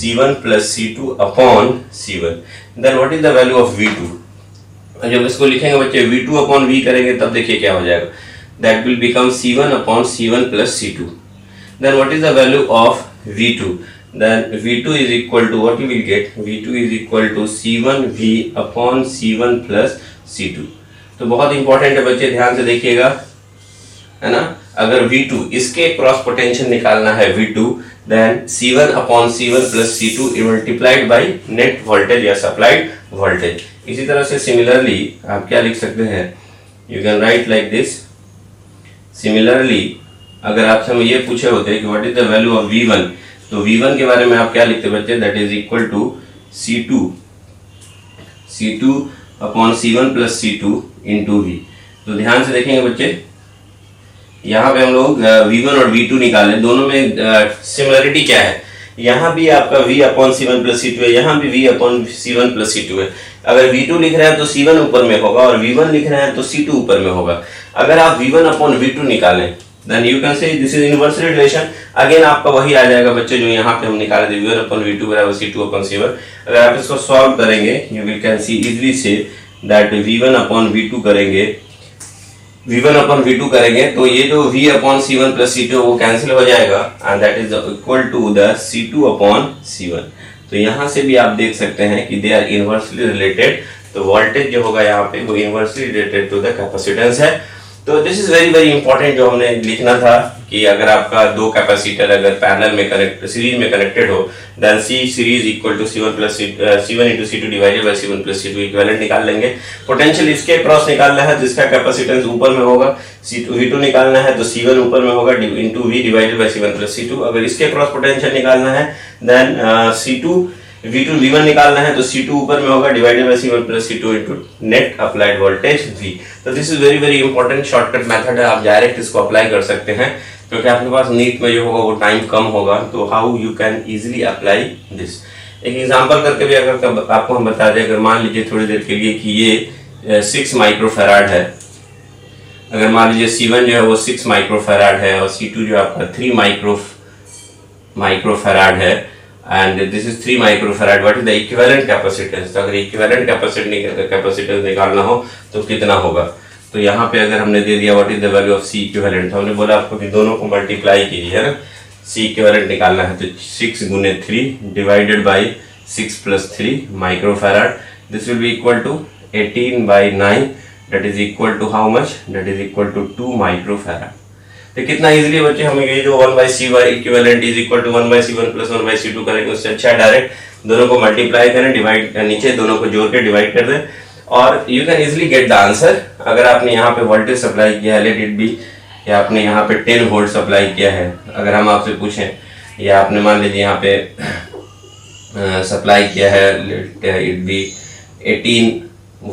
C1 plus C2 upon C1। Then what is the value of V2, जब इसको लिखेंगे बच्चे V2 अपॉन V करेंगे तब देखिए क्या हो जाएगा, that will become C1 upon C1 plus C2। Then what is the value of V2? Then V2 is equal to, what you will get, V2 is equal to C1 V upon C1 plus C2। तो बहुत important है बच्चे, ध्यान से देखिएगा, है ना। अगर V2 इसके क्रॉस पोटेंशियल निकालना है V2, then C1 upon C1 plus C2 multiplied by net voltage या सप्लाइड वोल्टेज। इसी तरह से सिमिलरली आप क्या लिख सकते हैं, you can write like this. Similarly अगर आपसे ये पूछे होते कि what is the value of V1, तो V1 के बारे में आप क्या लिखते बच्चे, that is equal to C2 upon C1 plus C2 into V। तो ध्यान से देखेंगे बच्चे, यहाँ पे हम लोग V1 और V2 निकाले, दोनों में सिमिलरिटी क्या है, यहाँ भी आपका V upon C1 plus C2 है, यहाँ भी V upon C1 plus C2 है। अगर V2 लिख रहे हैं तो C1 ऊपर में होगा और V1 लिख रहे हैं तो C2 ऊपर में होगा। अगर आप V1 अपॉन V2 निकालें then you can say this is inverse relation, again आपका वही आ जाएगा बच्चे जो यहाँ पे हम निकाले थे, V1 अपॉन V2 बराबर C2 अपॉन C1। अगर आप इसको सॉल्व करेंगे you will can see easily say that V1 upon V2 करेंगे, V1 अपॉन V2 करेंगे तो ये जो V upon C1 plus C2 वो कैंसिल हो जाएगा and that is equal to the C2 upon C1। तो यहाँ से भी आप देख सकते हैं कि दे आर इनवर्सली रिलेटेड, तो वोल्टेज जो होगा यहाँ पे वो inversely related to the capacitance है। तो this is very very important जो हमने लिखना था कि अगर आपका दो कैपेसिटर अगर पैरेलल में कनेक्ट सीरीज में कनेक्टेड हो, then C series equal to C1 plus C1 into C2 divided by C1 plus C2 equivalent निकाल लेंगे। पोटेंशियल इसके क्रॉस निकालना है, जिसका कैपेसिटेंस ऊपर में होगा, C2 V2 निकालना है तो C1 ऊपर में होगा into V divided by C1 plus C2। अगर इसके क्रॉस पोटेंशियल निकालना है देन C2 V2 V1 निकालना है तो C2 ऊपर में होगा divided by C1 plus C2 into net applied voltage V। तो this is very very important shortcut method है, आप डायरेक्ट इसको अप्लाई कर सकते हैं क्योंकि आपके पास नीट में जो होगा वो टाइम कम होगा। तो how you can easily apply this, एक एग्जांपल करके भी अगर आपको हम बता दें, अगर मान लीजिए थोड़ी देर के लिए कि ये 6 माइक्रोफैराड है, अगर मान लीजिए C1 जो है वो 6 माइक्रोफैराड है और C2 जो आपका 3 माइक्रोफैराड है and this is 3 microfarad. What is the equivalent capacitance? तो अगर equivalent capacitance निकालना हो तो कितना होगा, तो यहाँ पे अगर हमने दे दिया what is the value of C equivalent, तो हमने बोला आपको कि दोनों को मल्टीप्लाई कीजिए है ना, C equivalent निकालना है तो 6 गुने 3 divided by 6 plus 3 microfarad, this will be equal to 18 by 9 that is equal to how much, that is equal to 2 microfarad. तो कितना इजीली बच्चे हमें ये जो 1/C equivalent is equal to 1/C1 plus 1/C2 करेंगे, उससे अच्छा डायरेक्ट दोनों को मल्टीप्लाई करें, डिवाइड नीचे दोनों को जोड़ के डिवाइड कर दें और you can easily get the answer. अगर आपने यहाँ पे वोल्टेज सप्लाई किया है, लेट इट बी, या आपने यहाँ पे 10 वोल्ट सप्लाई किया है, अगर हम आपसे पूछें, या आपने मान लीजिए यहाँ पे सप्लाई किया है लेट इट बी 18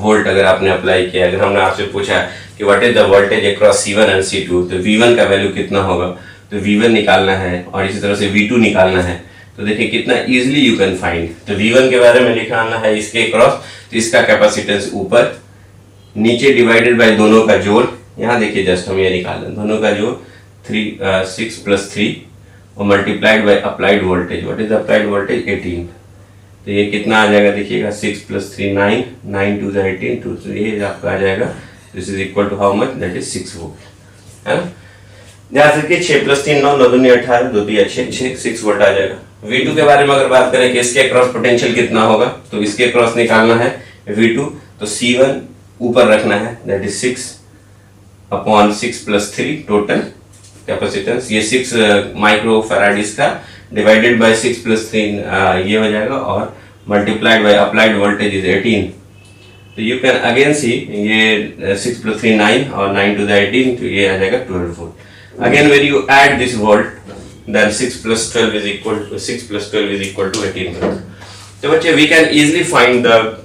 वोल्ट अगर आपने अप्लाई किया, अगर हमने आपसे पूछा कि what is the voltage across C1 and C2, तो V1 का वैल्यू कितना होगा, तो V1 निकालना है और इसी तरह से V2 निकालना है। तो देखिए कितना इजीली यू कैन फाइंड। तो V1 के बारे में लिखना है इसके क्रॉस, तो इसका कैपेसिटेंस ऊपर, नीचे डिवाइडेड बाय दोनों का जोड़, यहाँ देखिए जस्ट हम ये निकाल लें, दोनों का जोड़ 6 प्लस 3 और multiplied by applied voltage, what is applied voltage 18। तो ये कितना आ जाएगा देखिएगा 6 प्लस 3 9, 9 टू 18, तो ये आपका आ जाएगा, this is equal to how much, that is 6 volt, है ना। ध्यान रखिए 6 प्लस 3 9, 9 दूनी 18, 2 3 6 6 वोल्ट आ जाएगा। V2 के बारे में अगर बात करें कि इसके क्रॉस पोटेंशियल कितना होगा, तो इसके क्रॉस निकालना है V2, तो C1 ऊपर रखना है, that is 6 upon 6 plus 3 total capacitance, ये 6 माइक्रोफैराड इसका, डिवाइडेड बाय 6 प्लस 3 ये हो जाएगा और multiplied by applied voltage is 18। तो यू कैन अगेन सी, ये 6 प्लस 3 9 और 9 टू द 18, तो ये आ जाएगा 12 volt. Again when you add this volt then 6 plus 12 is equal to 18 volt. तो बच्चे we can easily find the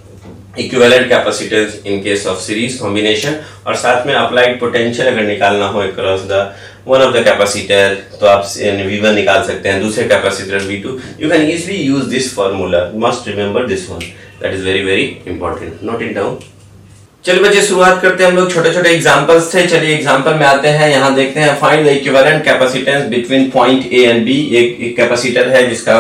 equivalent capacitance in case of series combination, और साथ में अप्लाइड पोटेंशियल अगर निकालना हो across the one of the capacitor, तो आप V1 निकाल सकते हैं, दूसरे capacitor V2। You can easily use this formula, must remember this one, that is very very important, note it down. चलिए बच्चे शुरुआत करते हैं, हम लोग छोटे छोटे एग्जांपल्स थे, चलिए एग्जांपल में आते हैं। यहाँ देखते हैं find the equivalent capacitance between point A and B। एक कैपेसिटर है जिसका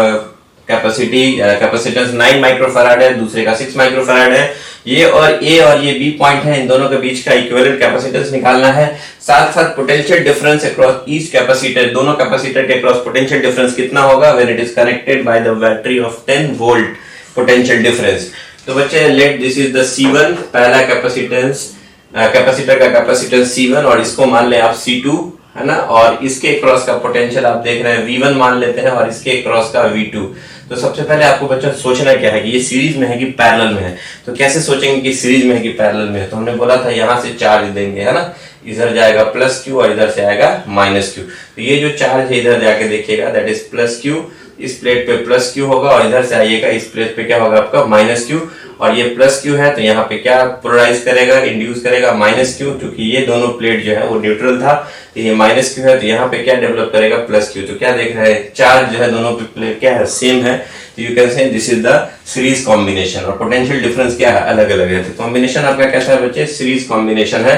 कैपेसिटेंस 9 माइक्रोफैराड है, दूसरे का 6 माइक्रोफैराड है। ये और A और ये B पॉइंट है, इन दोनों के बीच का इक्विवेलेंट कैपेसिटेंस निकालना है। साथ साथ potential difference across each capacitor, दोनों कैपेसिटर के अक्रॉस पोटेंशियल डिफरेंस कितना होगा when it is connected by the battery of 10 volt potential difference. तो बच्चे late this is the C1, पहला कैपेसिटेंस, कैपेसिटर का कैपेसिटेंस C1 और इसको मान ले आप C2, है ना, और इसके क्रॉस का पोटेंशियल आप देख रहे हैं V1 मान लेते हैं और इसके क्रॉस का V2। तो सबसे पहले आपको बच्चों सोचना क्या है कि ये सीरीज में है कि पैरेलल में है। तो कैसे सोचेंगे कि सीरीज में है कि पैरेलल में है, तो हमने बोला था यहाँ से चार्ज देंगे, है ना, इधर जाएगा प्लस Q और इधर से आएगा माइनस Q। तो ये जो चार्ज है इधर जाके देखिएगा, दैट इज प्लस Q, इस प्लेट पे प्लस Q होगा और इधर से आइएगा इस प्लेट पे क्या होगा आपका माइनस Q, और ये प्लस Q है तो यहाँ पे क्या पोलराइज करेगा, इंड्यूस करेगा माइनस Q, क्योंकि ये दोनों प्लेट जो है वो न्यूट्रल था, तो ये माइनस Q है तो यहाँ पे क्या डेवलप करेगा प्लस Q। तो क्या देख रहे हैं, चार्ज जो है दोनों पे प्लेट क्या है सेम है, तो you can say this is the series combination. और पोटेंशियल डिफरेंस क्या है, अलग अलग है। तो कॉम्बिनेशन आपका कैसा है बच्चे, सीरीज कॉम्बिनेशन है।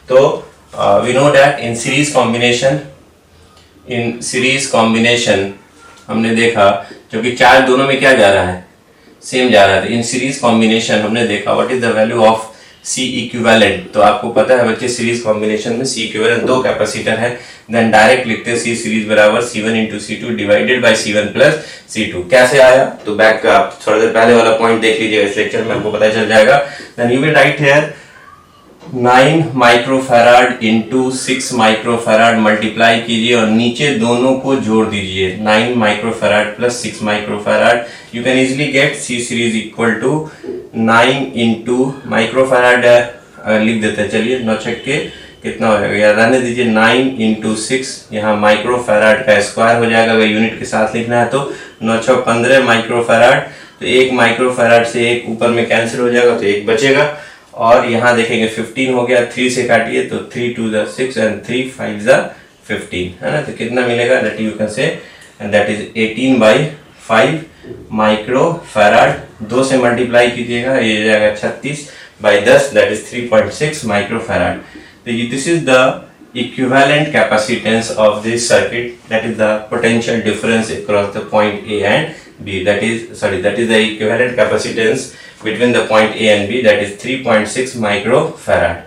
तो we know that in series combination हमने देखा जो कि चार्ज दोनों में क्या जा रहा है, सेम जा रहा है। इन सीरीज कॉम्बिनेशन हमने देखा what is the value of C equivalent. तो आपको पता है बच्चे सीरीज कॉम्बिनेशन में C इक्विवेलेंट दो कैपेसिटर है, देन डायरेक्ट लिखते हैं C सीरीज बराबर C1 into C2 divided by C1 plus C2। कैसे आया, तो बैक का आप थोड़ा देर पहले वाला पॉइंट देख लीजिएगा, इस लेक्चर में आपको पता चल जाएगा। Then you will write here 9 microfarad into 6 microfarad multiply कीजिए और नीचे दोनों को जोड़ दीजिए, 9 microfarad plus 6 microfarad. You can easily get C series equal to 9 into microfarad लिख देते हैं, चलिए 9 छक्के कितना हो जाएगा, या रहने दीजिए 9 इंटू 6, यहाँ माइक्रोफैराड का स्क्वायर हो जाएगा, अगर यूनिट के साथ लिखना है तो 9 6 15 माइक्रोफैराड। तो एक माइक्रोफैराड से एक ऊपर में कैंसिल हो जाएगा तो एक बचेगा, और यहाँ देखेंगे 15 हो गया, 3 से काटिए तो 3 2 द 6 एंड 3 5 द 15, है ना। तो कितना मिलेगा, that you can say that is 18/5 microfarad. 2 से मल्टीप्लाई कीजिएगा, ये जाएगा 36/10, that is 3.6 microfarad. So this is the equivalent capacitance of this circuit, that is the potential difference across the point A and B, that is the equivalent capacitance between the point A and B, that is 3.6 microfarad.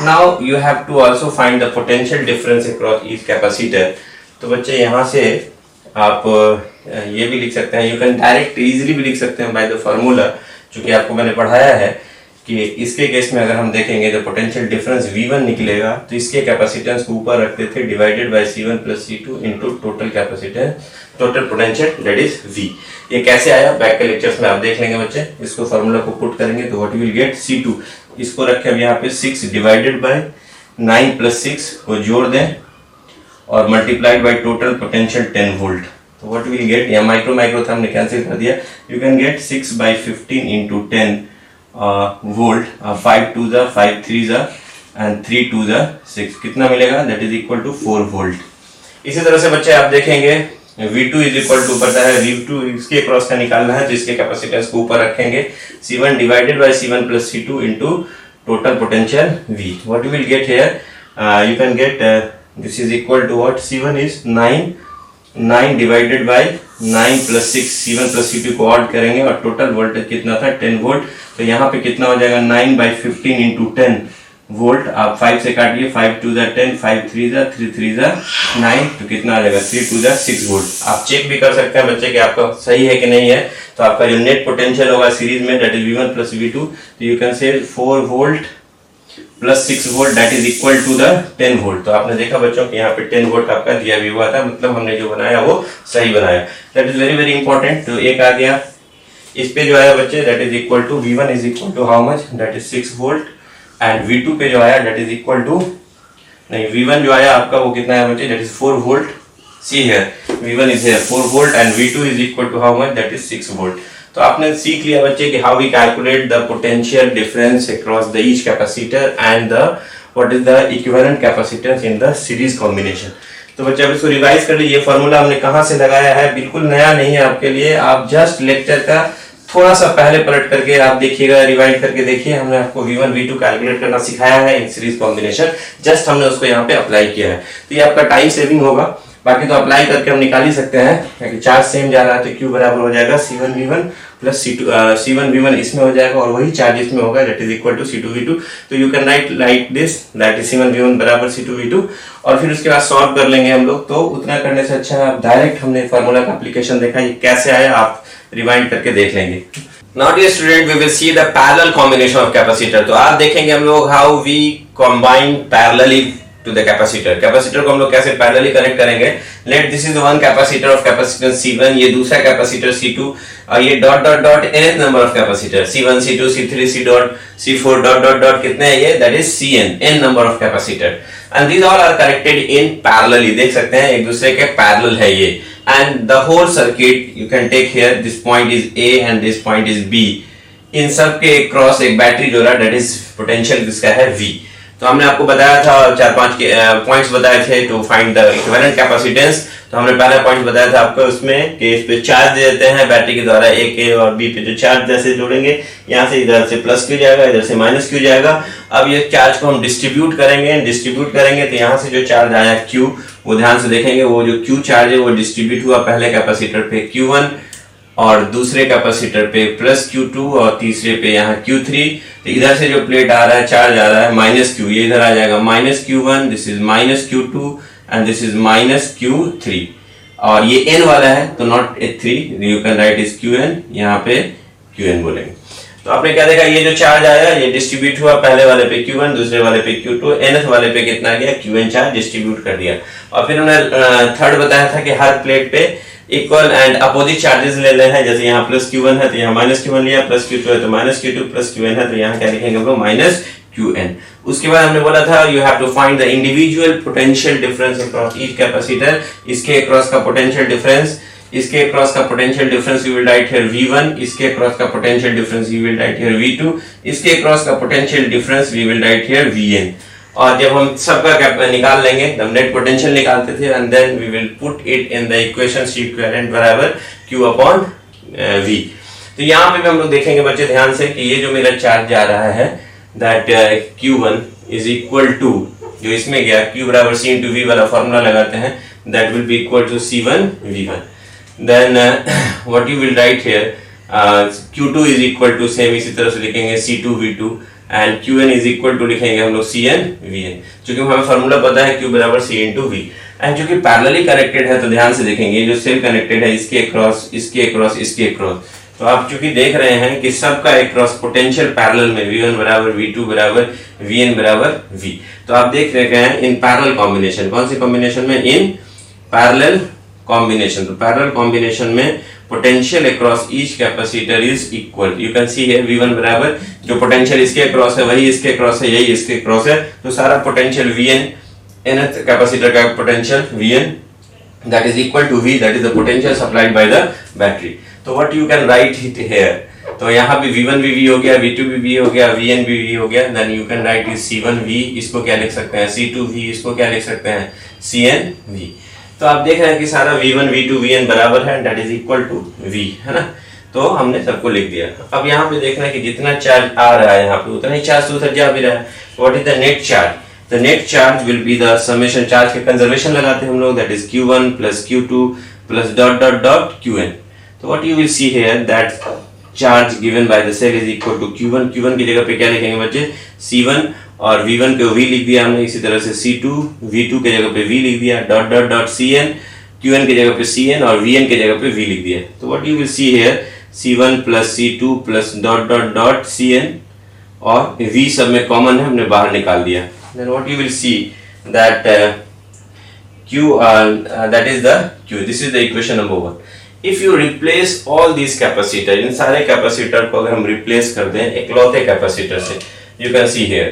Now you have to also find the potential difference across each capacitor. तो बच्चे यहाँ से आप ये भी लिख सकते हैं, you can direct easily भी लिख सकते हैं by the formula, जो कि आपको मैंने पढ़ाया है कि इसके केस में अगर हम देखेंगे तो पोटेंशियल डिफरेंस V1 निकलेगा, तो इसके कैपेसिटेंस को ऊपर रखते थे divided by C1 plus C2 into total capacitance, total potential that is V। ये कैसे आया बैक के लेक्चर्स में आप देख लेंगे बच्चे। इसको फार्मूला को पुट करेंगे तो व्हाट विल गेट C2, इसको रखें अब यहाँ पे 6 डिवाइडेड बाय 9 प्लस 6 को जोड़ दें और multiplied by total potential 10 volt, तो व्हाट विल गेट, यहाँ माइक्रो माइक्रो था हमने कैंसिल कर दिया, you can gate 6/15 into 10 volt, 5 2 ज़ा 5 3 ज़ा एंड 3 2 ज़ा 6, कितना मिलेगा, that is equal to 4 volt. इसी तरह से बच्चे आप देखेंगे V2 इज इक्वल टू पता है, V2 इसके क्रॉस का निकालना है तो इसके कैपेसिटेंस को ऊपर रखेंगे, C1 divided by C1 plus C2 into total potential V। What you will get here, you can get this is equal to what, C1 is 9 divided by 9 plus 6, C1 plus C2 को add करेंगे और total voltage कितना था 10 volt, तो यहाँ पे कितना हो जाएगा 9/15 इंटू 10 वोल्ट। आप 5 से काटिए, 5 2 ज़ा 10, 5 3 ज़ा 3 3 ज़ा 9, तो कितना आ जाएगा 3 2 ज़ा 6 वोल्ट। आप चेक भी कर सकते हैं बच्चे कि आपका सही है कि नहीं है। तो आपका जो नेट पोटेंशियल होगा सीरीज में that is V1 plus V2, तो you can say 4 volt plus 6 volt that is equal to the 10 volt. तो आपने देखा बच्चों कि यहाँ पे 10 वोल्ट आपका दिया भी हुआ था, मतलब हमने जो बनाया वो सही बनाया, that is very very important. तो एक आ गया, इस पे जो आया बच्चे that is equal to V1 is equal to how much, that is 6 volt, and V2 पे जो आया दैट इज इक्वल टू, नहीं V1 जो आया आपका वो कितना है बच्चे, that is 4 volt. See here V1 is here 4 volt and V2 is equal to how much, that is 6 volt. तो आपने सीख लिया बच्चे कि how we calculate the potential difference across the each capacitor and the what is the equivalent capacitance in the series combination. तो बच्चे अब इसको रिवाइज कर लीजिए, फॉर्मूला हमने कहाँ से लगाया है, बिल्कुल नया नहीं है आपके लिए, आप जस्ट लेक्चर का थोड़ा सा पहले पलट करके आप देखिएगा, रिवाइंड करके देखिए, हमने आपको V1 V2 कैलकुलेट करना सिखाया है इन सीरीज कॉम्बिनेशन, जस्ट हमने उसको यहाँ पे अप्लाई किया है। तो ये आपका टाइम सेविंग होगा, बाकी तो अप्लाई करके हम निकाल ही सकते हैं, क्योंकि चार्ज सेम जा रहा है तो Q बराबर हो जाएगा C1 V1 plus C1 V1 इसमें हो जाएगा और वही चार्ज इसमें होगा, that is equal to C2 V2। तो you can write like this, that is C1 V1 बराबर C2 V2, और फिर उसके बाद सॉल्व कर लेंगे हम लोग। तो उतना करने से अच्छा है आप डायरेक्ट, हमने फार्मूला का एप्लीकेशन देखा, ये कैसे आया आप रिवाइंड करके देख लेंगे। Now dear student, we will see the parallel combination of capacitor। तो आज देखेंगे हम लोग how we combine parallelly to the capacitor। Capacitor को हम लोग कैसे पैरेलली कनेक्ट करेंगे। Let this is one capacitor of capacitance C1, ये दूसरा कैपेसिटर C2, और ये dot dot dot nth number of capacitor C1 C2 C3 C dot C4 dot dot dot कितने हैं ये, that is Cn, n number of capacitor, and these all are connected in parallelly, देख सकते हैं एक दूसरे के पैरेलल है ये, and the whole circuit you can take here, this point is A and this point is B, इन सब के क्रॉस एक बैटरी जो रहा दैट इज पोटेंशियल जिसका है V। तो हमने आपको बताया था 4-5 के पॉइंट्स बताए थे to find the equivalent capacitance. तो हमने पहला पॉइंट बताया था आपको उसमें कि इस पे चार्ज दे देते हैं बैटरी के द्वारा, A के और B पे जो चार्ज जैसे जोड़ेंगे, यहाँ से इधर से प्लस क्यू जाएगा, इधर से माइनस क्यू जाएगा। अब ये चार्ज को हम डिस्ट्रीब्यूट करेंगे तो यहाँ से जो चार्ज आया Q, वो ध्यान से देखेंगे, वो जो Q चार्ज है वो डिस्ट्रीब्यूट हुआ पहले कैपेसिटर पे Q1 और दूसरे कैपेसिटर पे प्लस Q2 और तीसरे पे यहाँ Q3। तो इधर से जो प्लेट आ रहा है चार्ज आ रहा है माइनस Q, ये इधर आ जाएगा minus Q1, this is minus Q2 and this is minus Q3, और ये n वाला है तो not a3, you can right is Qn, यहाँ पे Qn बोलेंगे। तो आपने क्या देखा, ये जो चार्ज आया ये डिस्ट्रीब्यूट हुआ, पहले वाले पे Q1, दूसरे वाले पे Q2, nth वाले पे कितना गया Qn चार्ज डिस्ट्रीब्यूट कर दिया। और फिर उन्होंने थर्ड बताया था कि हर प्लेट पे इक्वल एंड अपोजिट चार्जेस ले रहे हैं, जैसे यहाँ प्लस Q1 है तो यहाँ माइनस Q1 लिया, प्लस Q2 है तो माइनस Q2, प्लस Qn है तो यहाँ क्या लिखेंगे हम लोग माइनस Qn। उसके बाद हमने बोला था you have to find the individual potential difference across each capacitor. इसके अक्रॉस का पोटेंशियल डिफरेंस, इसके अक्रॉस का potential difference you will write here V1, इसके अक्रॉस का potential difference you will write here V2, इसके अक्रॉस का potential difference we will write here Vn। और जब हम सबका निकाल लेंगे, हम नेट पोटेंशियल निकालते थे, and then we will put it in the equation C equivalent बराबर Q अपॉन V। तो यहाँ पे भी हम लोग देखेंगे बच्चे ध्यान से कि ये जो मेरा चार्ज जा रहा है that Q1 is equal to, जो इसमें गया Q बराबर C इंटू V वाला फॉर्मूला लगाते हैं, that will be equal to C1 V1। Then what you will write here, Q2 is equal to same इसी तरह से लिखेंगे C2 V2 and Qn is equal to लिखेंगे हम लोग Cn Vn, क्योंकि हमें फॉर्मूला पता है Q बराबर C इंटू V। एंड जो कि पैरेलली कनेक्टेड है तो ध्यान से देखेंगे, जो सेल कनेक्टेड है इसके अक्रॉस, इसके अक्रॉस, इसके अक्रॉस, तो आप चूंकि देख रहे हैं कि सबका अक्रॉस पोटेंशियल पैरेलल में V1 बराबर V2 बराबर Vn बराबर V। तो आप देख रहे हैं इन पैरेलल कॉम्बिनेशन, कौन सी कॉम्बिनेशन में, इन पैरेलल कॉम्बिनेशन। तो पैरेलल कॉम्बिनेशन में potential across each capacitor is equal, you can C here V1 बराबर जो पोटेंशियल इसके अक्रॉस है वही इसके अक्रॉस है, यही इसके अक्रॉस है, तो सारा पोटेंशियल Vn, nth कैपेसिटर का potential Vn that is equal to V, that is the potential supplied by the battery। तो what you can write it here, तो यहाँ पे V1 भी V हो गया, V2 भी V हो गया, Vn भी V हो गया, then you can write is C1 V, इसको क्या लिख सकते हैं C2 V, इसको क्या लिख सकते हैं Cn V। तो आप देख रहे हैं कि सारा V1 V2 Vn बराबर है, that is equal to V, है ना। तो हमने सबको लिख दिया। अब यहाँ पे देखना है कि जितना चार्ज आ रहा है यहाँ पे उतना ही चार्ज तो उधर जा भी रहा है। What is the net charge? The net charge will be the summation, charge के कंजर्वेशन लगाते हैं हम लोग, that is Q1 plus Q2 plus dot dot dot Qn। तो what you will see here that charge given by the cell is equal to Q1, Q1 की जगह पे क्या लिखेंगे बच्चे C1, और V1 को V लिख दिया हमने, इसी तरह से C2, V2 के जगह पे V लिख दिया, dot dot dot Cn, Qn की जगह पे Cn और Vn की जगह पे V लिख दिया। तो what you will see here C1 plus C2 plus dot dot dot Cn, और V सब में कॉमन है, हमने बाहर निकाल दिया। Then what you will see that Q that is the Q, this is the equation number 1। If you replace all these capacitor, इन सारे capacitor को अगर हम रिप्लेस कर दें इकलौते कैपेसिटर से, you can see here,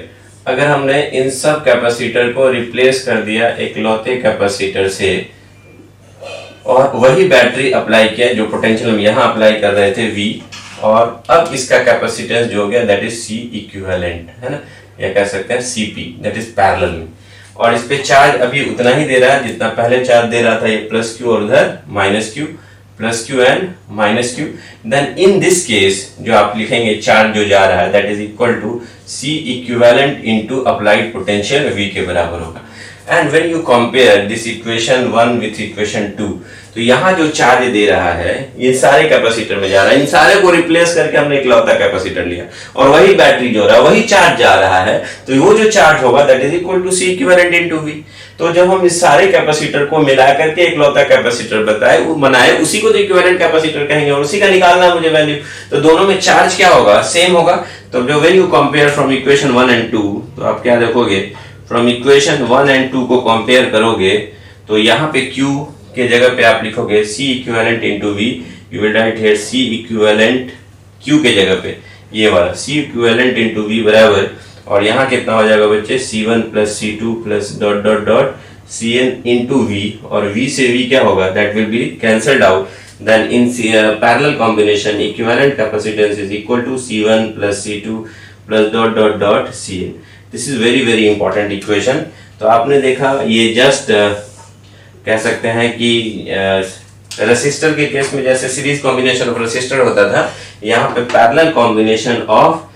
अगर हमने इन सब कैपेसिटर को रिप्लेस कर दिया इकलौते कैपेसिटर से और वही बैटरी अप्लाई किया जो पोटेंशियल हम यहाँ अप्लाई कर रहे थे V, और अब इसका कैपेसिटेंस जो हो गया दैट इज C इक्विवेलेंट, है ना, या कह सकते हैं CP, दैट इज पैरेलल में। और इस पे चार्ज अभी उतना ही दे रहा है जितना पहले चार्ज दे रहा था, ये प्लस Q और उधर minus Q, plus Q and minus Q। Then in this case जो आप लिखेंगे चार्ज जो जा रहा है that is equal to C equivalent into applied potential V के बराबर होगा। And when you compare this equation 1 with equation 2, तो यहाँ जो चार्ज दे रहा है ये सारे कैपेसिटर में जा रहा है, इन सारे को रिप्लेस करके हमने इकलौता कैपेसिटर लिया और वही बैटरी जो रहा है वही चार्ज जा रहा है, तो वो जो चार्ज होगा that is equal to C equivalent into V। तो जब हम इस सारे कैपेसिटर को मिला करके इकलौता कैपेसिटर बनाए उसी को तो इक्विवेलेंट कैपेसिटर कहेंगे और उसी का निकालना मुझे वैल्यू। तो दोनों में चार्ज क्या होगा, सेम होगा। तो जो when you compare from equation 1 and 2, तो आप क्या देखोगे, फ्रॉम इक्वेशन 1 एंड 2 को कंपेयर करोगे तो यहाँ पे Q के जगह पे आप लिखोगे C equivalent into V, you will write here C equivalent Q के जगह पे ये वाला C इक्विवेलेंट इनटू V बराबर, और यहाँ कितना हो जाएगा बच्चे C1 plus C2 plus dot dot dot Cn into V, और V से V क्या होगा, that will be cancelled out. Then in parallel combination equivalent capacitance is equal to C1 plus C2 plus dot dot dot Cn। This is very very important equation. तो आपने देखा ये just कह सकते हैं कि रेसिस्टर के केस में जैसे सीरीज कॉम्बिनेशन ऑफ रेसिस्टर होता था, यहाँ पे पैरेलल कॉम्बिनेशन ऑफ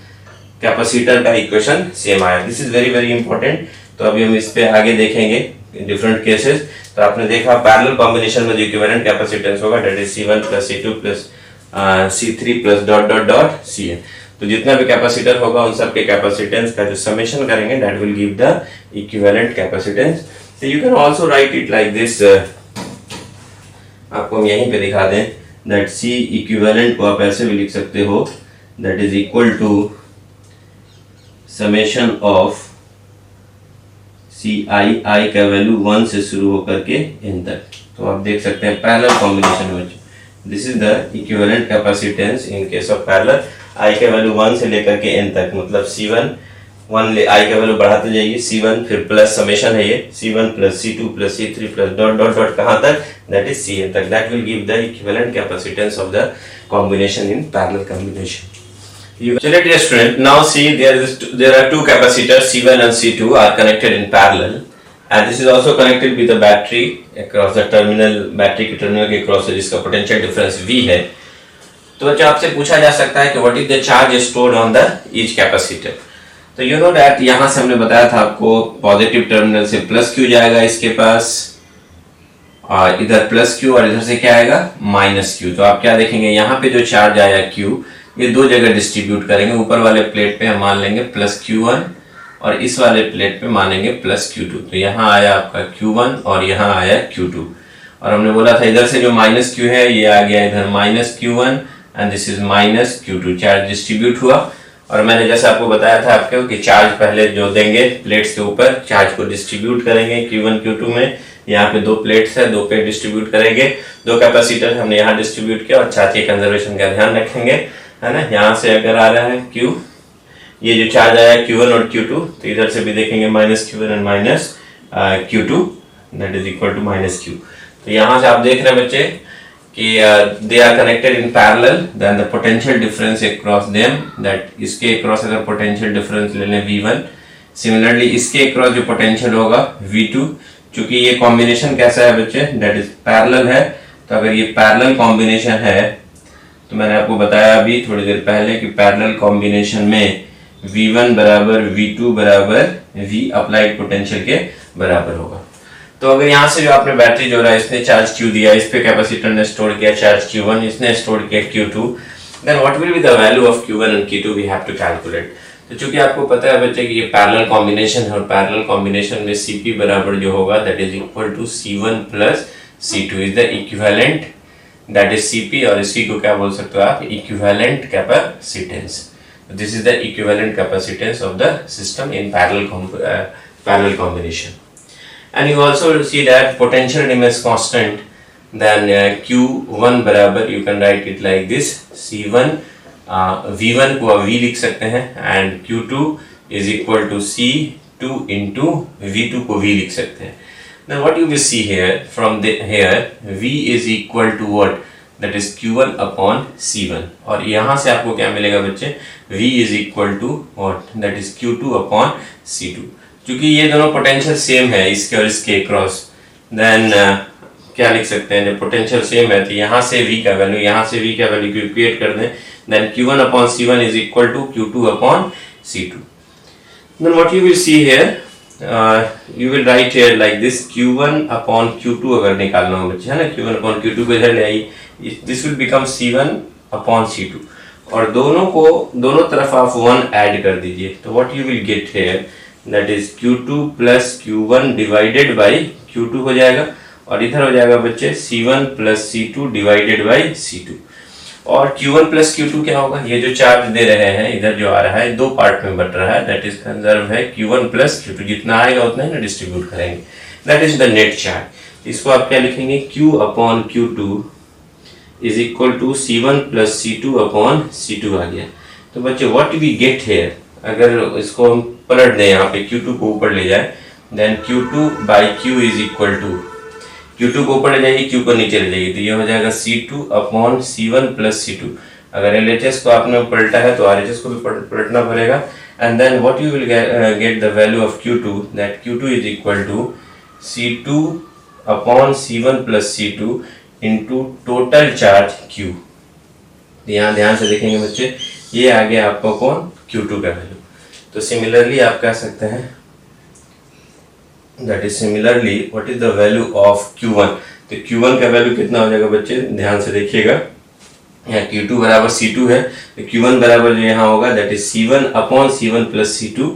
कैपेसिटर का इक्वेशन सेम आया। This is very very important. तो अभी हम इस पे आगे देखेंगे डिफरेंट केसेस। तो आपने देखा पैरेलल कॉम्बिनेशन में जो इक्विवेलेंट कैपेसिटेंस होगा that is C1 plus C2 plus C3 plus dot dot dot Cn। तो जितना भी कैपेसिटर होगा उन सब के कैपेसिटेंस का जो समेशन करेंगे that will give the equivalent capacitance. So you can also write it like this, आपको हम यहीं पे दिखा दें that C इक्विवेलेंट को आप ऐसे भी लिख सकते हो that is equal to summation of CI का वैल्यू 1 से शुरू होकर के n तक। तो आप देख सकते हैं पैरेलल कॉम्बिनेशन में this is the equivalent capacitance in case of parallel. I का वैल्यू 1 से लेकर के n तक, मतलब C1 I का वैल्यू बढ़ाते जाइए, C1 फिर प्लस समेशन है ये C1 plus C2 plus C3 plus dot dot dot कहाँ तक, दैट इज Cn तक। That will give the equivalent capacitance of the combination in parallel combination. चलिए dear student, now see there are two capacitors C1 and C2 are connected in parallel, and this is also connected with a battery across the terminal, battery के terminal के cross है जिसका potential difference V है। तो बच्चों आपसे पूछा जा सकता है कि what is the charge stored on the each capacitor. तो यू नो दैट यहाँ से हमने बताया था आपको पॉजिटिव टर्मिनल से प्लस Q जाएगा इसके पास, और इधर प्लस Q और इधर से क्या आएगा माइनस Q। तो आप क्या देखेंगे यहाँ पे जो चार्ज आया Q, ये दो जगह डिस्ट्रीब्यूट करेंगे। ऊपर वाले प्लेट पे हम मान लेंगे प्लस Q1 और इस वाले प्लेट पे मानेंगे प्लस Q2। तो यहाँ आया आपका Q1 और यहाँ आया Q2, और हमने बोला था इधर से जो माइनस Q है ये आ गया इधर minus Q1 and this is minus Q2। Charge distribute हुआ, और मैंने जैसे आपको बताया था आपको कि चार्ज पहले जो देंगे प्लेट्स के ऊपर, चार्ज को डिस्ट्रीब्यूट करेंगे Q1 Q2 में। यहाँ पे दो प्लेट्स है, दो प्लेट डिस्ट्रीब्यूट करेंगे, दो कैपेसिटर हमने यहाँ डिस्ट्रीब्यूट किया, और साथ ही कंजर्वेशन का ध्यान रखेंगे, है ना। यहाँ से अगर आ रहा है Q, ये जो चार्ज आया Q1 और Q2, तो इधर से भी देखेंगे minus Q1 and minus Q2, that is equal to minus Q। तो यहाँ से आप देख रहे हैं बच्चे कि they are connected in parallel, then the potential difference across them, that इसके अक्रॉस अगर पोटेंशियल डिफरेंस ले लें V1, सिमिलरली इसके अक्रॉस जो पोटेंशियल होगा V2। चूंकि ये कॉम्बिनेशन कैसा है बच्चे, दैट इज पैरेलल है। तो अगर ये पैरेलल कॉम्बिनेशन है, तो मैंने आपको बताया अभी थोड़ी देर पहले कि पैरेलल कॉम्बिनेशन में V1 बराबर V2 बराबर V अप्लाइड पोटेंशियल के बराबर होगा। तो अगर यहाँ से जो आपने बैटरी जोड़ा, इसने चार्ज Q दिया, इस पे कैपेसिटर ने स्टोर किया चार्ज Q1, इसने स्टोर किया Q2, then what will be the value of Q1 and Q2 we have to calculate. तो चूंकि आपको पता है बच्चे कि ये पैरेलल कॉम्बिनेशन है, और पैरेलल कॉम्बिनेशन में Cp बराबर जो होगा that is equal to C1 plus C2 is the equivalent, that is Cp, और इसी को क्या बोल सकते हो आप, equivalent capacitance. This is the equivalent capacitance of the system in parallel combination. And you also see that potential remains constant, then Q1 बराबर you can write it like this, C1 V1 को V लिख सकते हैं, and Q2 is equal to C2 into V2 को V लिख सकते हैं। Then what you will see here from here V is equal to what, that is Q1 upon C1, और यहाँ से आपको क्या मिलेगा बच्चे, V is equal to what, that is Q2 upon C2। क्योंकि ये दोनों पोटेंशियल सेम है इसके और इसके क्रॉस, देन क्या लिख सकते हैं, जब पोटेंशियल सेम है तो यहाँ से V का वैल्यू, यहाँ से V का वैल्यू इक्वेट कर दें, then Q1 upon C1 is equal to Q2 upon C2। Then what you will see here, you will write here like this, Q1 upon Q2 अगर निकालना हो बच्चे, है ना, Q1 upon Q2 को इधर ले आई, this will become C1 upon C2, और दोनों तरफ आप 1 ऐड कर दीजिए। तो what you will get here, that is Q2 plus Q1 divided by Q2 हो जाएगा, और इधर हो जाएगा बच्चे C1 plus C2 divided by C2। और Q1 प्लस Q2 क्या होगा, ये जो चार्ज दे रहे हैं इधर जो आ रहा है दो पार्ट में बट रहा है, दैट इज कंजर्व है Q1 प्लस Q2, जितना आएगा उतना ही ना डिस्ट्रीब्यूट करेंगे, that is the net charge. इसको आप क्या लिखेंगे, Q upon Q2 is equal to C1 plus C2 upon C2 आ गया। तो बच्चे व्हाट वी गेट हेयर, अगर इसको हम पलट दें यहाँ पे Q2 को ऊपर ले जाए, then Q2 by Q is equal to, Q2 को ऊपर ले जाएगी, Q को नीचे ले जाएगी, तो ये हो जाएगा C2 upon C1 plus C2। अगर LHS को आपने पलटा है तो RHS को भी पलटना पड़ेगा, and then what you will get the value of Q2, that Q2 is equal to C2 upon C1 plus C2 into total charge Q। यहाँ ध्यान से देखेंगे बच्चे, ये आ गया आपको कौन, Q2 का वैल्यू। तो सिमिलरली आप कह सकते हैं that is similarly what is the value of Q1। तो Q1 का वैल्यू कितना हो जाएगा बच्चे, ध्यान से देखिएगा, यहाँ Q2 बराबर C2 है, तो Q1 बराबर जो यहाँ होगा that is C1 upon C1 plus C2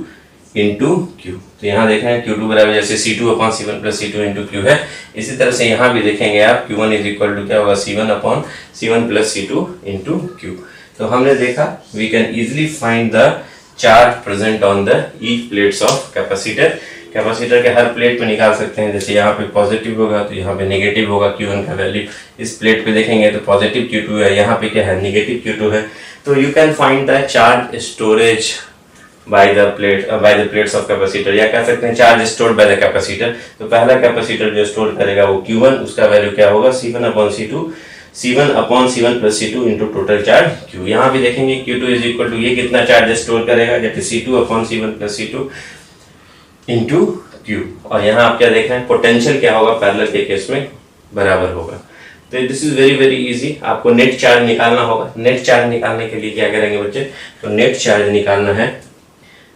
into Q। तो यहाँ देखें Q2 बराबर जैसे C2 upon C1 plus C2 into Q है, इसी तरह से यहाँ भी देखेंगे आप Q1 इज इक्वल टू क्या होगा, C1 upon C1 plus C2 into Q। तो हमने देखा we can easily find the charge present on the each plates of capacitor. Capacitor के हर प्लेट पे निकाल सकते हैं। जैसे यहाँ पे पॉजिटिव होगा तो यहाँ पे नेगेटिव होगा, Q1 का वैल्यू इस प्लेट पे देखेंगे तो पॉजिटिव Q2 है, यहाँ पे क्या है नेगेटिव Q2 है। तो you can find the charge storage by the plates of capacitor, या कह सकते हैं charge stored by the capacitor. तो पहला कैपेसिटर जो स्टोर करेगा वो Q1, उसका वैल्यू क्या होगा C1 plus C2 into total charge Q। यहाँ भी देखेंगे Q2 इज इक्वल टू ये कितना चार्ज स्टोर करेगा, जैसे C2 plus C2 into Q। और यहाँ आप क्या देख रहे हैं पोटेंशियल क्या होगा, पैरेलल के केस में बराबर होगा। तो this is very very easy. आपको नेट चार्ज निकालना होगा। नेट चार्ज निकालने के लिए क्या करेंगे बच्चे, तो नेट चार्ज निकालना है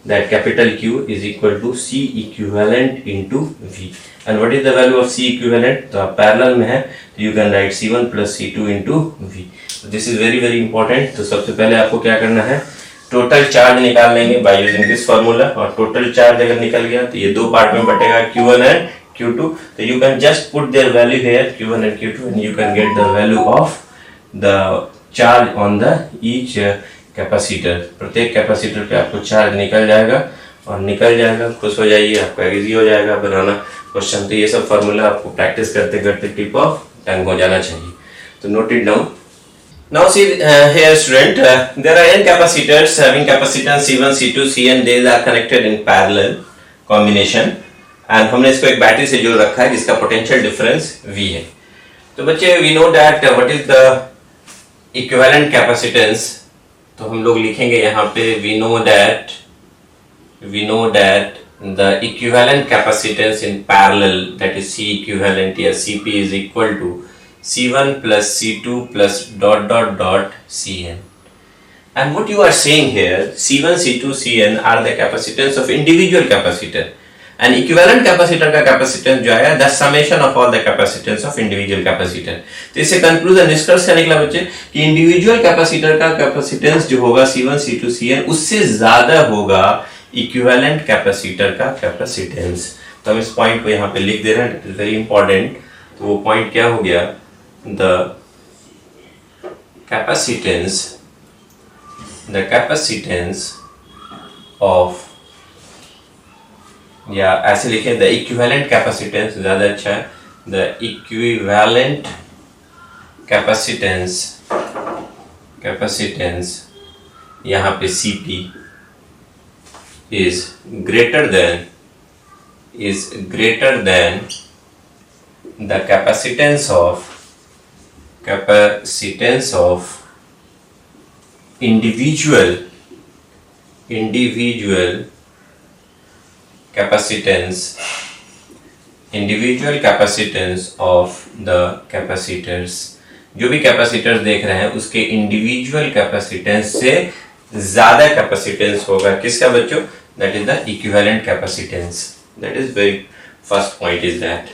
that capital Q is equal to C equivalent into V, and what is the value of C equivalent, तो आप पैरेलल में है तो you can write C1 plus C2 into V। so this is very very important। तो सबसे पहले आपको क्या करना है, टोटल चार्ज निकाल लेंगे by using this formula। और टोटल चार्ज अगर निकल गया तो ये दो पार्ट में बटेगा, Q1 and Q2। तो you can just put their value here Q1 and Q2 and you can get the value of the charge on the each capacitor. प्रत्येक कैपेसिटर पे आपको चार्ज निकल जाएगा और निकल जाएगा, खुश हो जाइए, आपका इजी हो जाएगा बनाना क्वेश्चन। तो ये सब फार्मूला आपको प्रैक्टिस करते करते टिप ऑफ टंग हो जाना चाहिए। तो note it down. Now see here student, there are n capacitors having capacitance C1 C2 Cn, they are connected in parallel combination and हमने इसको एक बैटरी से जोड़ रखा है जिसका पोटेंशियल डिफरेंस V है। तो बच्चे we know that what is the equivalent capacitance. तो हम लोग लिखेंगे यहाँ पे we know that the equivalent capacitance in parallel, that is C equivalent या CP is equal to C1 plus C2 plus dot dot dot Cn, and what you are saying here C1 C2 Cn are the capacitance of individual capacitor and equivalent capacitor का capacitance जो है the summation of all the capacitance of individual capacitor। तो इससे conclusion निष्कर्ष क्या निकला बच्चे कि इंडिविजुअल कैपेसिटर का कैपेसिटेंस जो होगा C1 C2 Cn उससे ज्यादा होगा इक्विवेलेंट कैपेसिटर का कैपेसिटेंस। तो हम इस पॉइंट को यहाँ पे लिख दे रहे हैं, इट इज वेरी इंपॉर्टेंट। तो वो पॉइंट क्या हो गया, द कैपेसिटेंस ऑफ, या ऐसे लिखे द इक्विवेलेंट कैपेसिटेंस ज्यादा अच्छा है, द इक्विवेलेंट कैपेसिटेंस यहाँ पे CP is greater than the capacitance of individual capacitance of the capacitors। जो भी कैपेसिटर्स देख रहे हैं उसके इंडिविजुअल कैपेसिटेंस से ज्यादा कैपेसिटेंस होगा किसका बच्चों, that is the equivalent capacitance. That is very first point is that.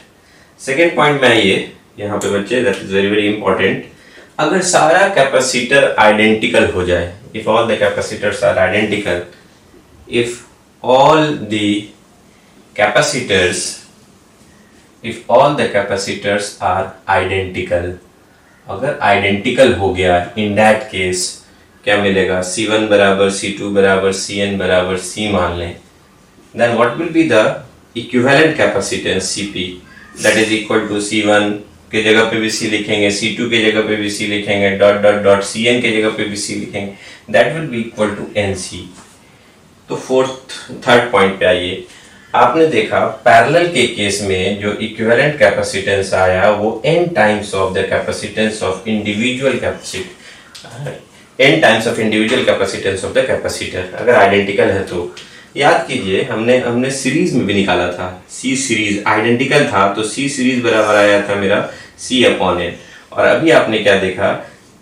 Second point में आइए यहाँ पे बच्चे, that is very very important. अगर सारा कैपेसिटर आइडेंटिकल हो जाए, if all the capacitors are identical, if all the capacitors are identical, अगर आइडेंटिकल हो गया, इन दैट केस क्या मिलेगा, C1 बराबर C2 बराबर Cn बराबर C मान लें, then what will be the equivalent capacitance CP, that is equal to C1 के जगह पे भी C लिखेंगे, C2 के जगह पे भी C लिखेंगे, डॉट डॉट डॉट Cn के जगह पे भी C लिखेंगे, that will be equal to NC। तो थर्ड पॉइंट पे आइए। आपने देखा पैरेलल के केस में जो इक्विवेलेंट कैपेसिटेंस आया वो n times of the capacitance of individual capacitance of the capacitor. अगर आइडेंटिकल है तो याद कीजिए हमने सीरीज में भी निकाला था, C सीरीज आइडेंटिकल था तो C सीरीज बराबर आया था मेरा C/N। और अभी आपने क्या देखा,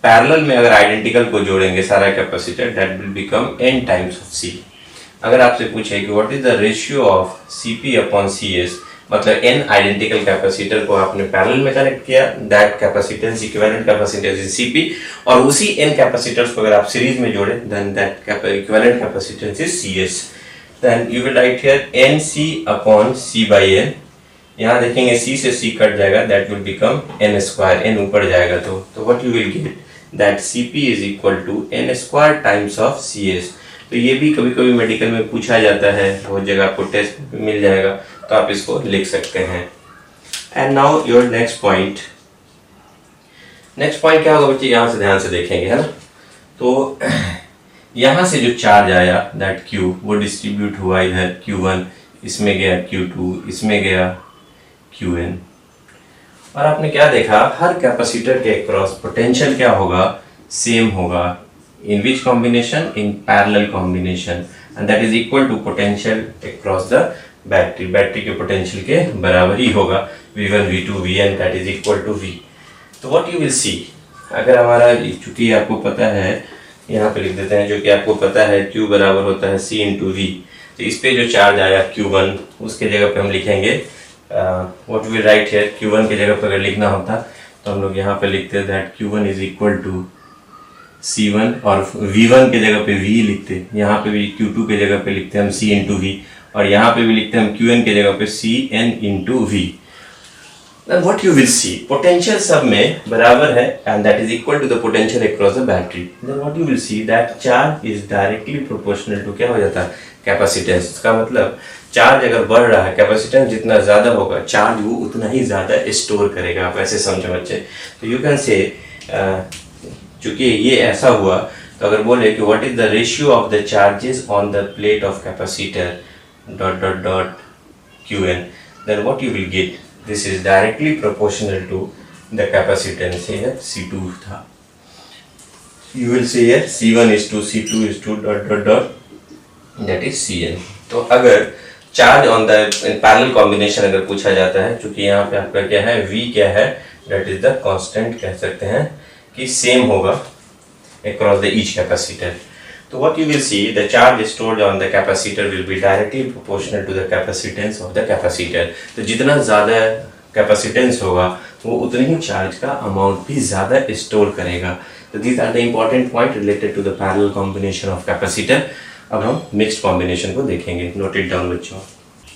पैरेलल में अगर आइडेंटिकल को जोड़ेंगे सारा capacitor, that will become n times of C। अगर आपसे पूछे कि what is the ratio of CP/CS, मतलब n आइडेंटिकल कैपेसिटर को आपने पैरेलल में कनेक्ट किया, that capacitance equivalent capacitance is CP, और उसी n कैपेसिटर्स को अगर आप सीरीज में जोड़े then that equivalent capacitance is CS। Then you will write here NC/C/n। यहाँ देखेंगे C से C कट जाएगा, that will become n², n ऊपर जाएगा तो what you will get, that Cp is equal to n square times of Cs। तो ये भी कभी कभी मेडिकल में पूछा जाता है, बहुत जगह आपको टेस्ट में मिल जाएगा, तो आप इसको लिख सकते हैं। And now your next point क्या होगा बच्चे, यहाँ से ध्यान से देखेंगे, है ना। तो यहाँ से जो चार्ज आया दैट Q वो डिस्ट्रीब्यूट हुआ इधर Q1, इसमें गया Q2, इसमें गया Qn। और आपने क्या देखा, हर कैपेसिटर के अक्रॉस पोटेंशियल क्या होगा, सेम होगा। In which combination, in parallel combination, and that is equal to potential across the battery के पोटेंशियल के बराबर ही होगा, V1 V2 Vn that is equal to V। तो व्हाट यू विल सी, अगर हमारा चूंकि आपको पता है, यहाँ पे लिख देते हैं, जो कि आपको पता है Q बराबर होता है C इंटू V। तो इस पे जो चार्ज आया Q1, उसके जगह पे हम लिखेंगे what we write here, Q1 की जगह पे अगर लिखना होता तो हम लोग यहाँ पे लिखते that Q1 is equal to C1, और V1 के जगह पे V लिखते, यहाँ पे भी Q2 के जगह पे लिखते हम C इंटू V, और यहाँ पे भी लिखते हम Qn के जगह पे Cn into V। Then what you will see, potential सब में बराबर है and that is equal to the potential across the battery. Then what you will see that charge is directly proportional to क्या हो जाता है, कैपेसिटेंस। इसका मतलब चार्ज अगर बढ़ रहा है, कैपेसिटेंस जितना ज्यादा होगा, चार्ज वो उतना ही ज्यादा स्टोर करेगा। आप ऐसे समझो बच्चे। तो यू कैन से, चूंकि ये ऐसा हुआ, तो अगर बोले कि what is the ratio of the charges on the plate of capacitor dot dot dot Qn, then what you will get, this is directly proportional to the capacitance here C2 था। You will see here C1 is to C2 is to dot dot dot that is Cn। तो अगर charge on the parallel combination अगर पूछा जाता है, चूंकि यहाँ पे आपका क्या है, V क्या है, that is the constant कह सकते हैं कि सेम होगा across the each capacitor। तो what you will see, the charge stored on the capacitor will be directly proportional to the capacitance of the capacitor। तो जितना ज़्यादा कैपेसिटेंस होगा, वो उतनी ही चार्ज का अमाउंट भी ज़्यादा स्टोर करेगा। तो these are the important point related to the parallel combination of capacitor। अब हम मिक्स्ड कॉम्बिनेशन को देखेंगे, नोट इट डाउन बच्चों।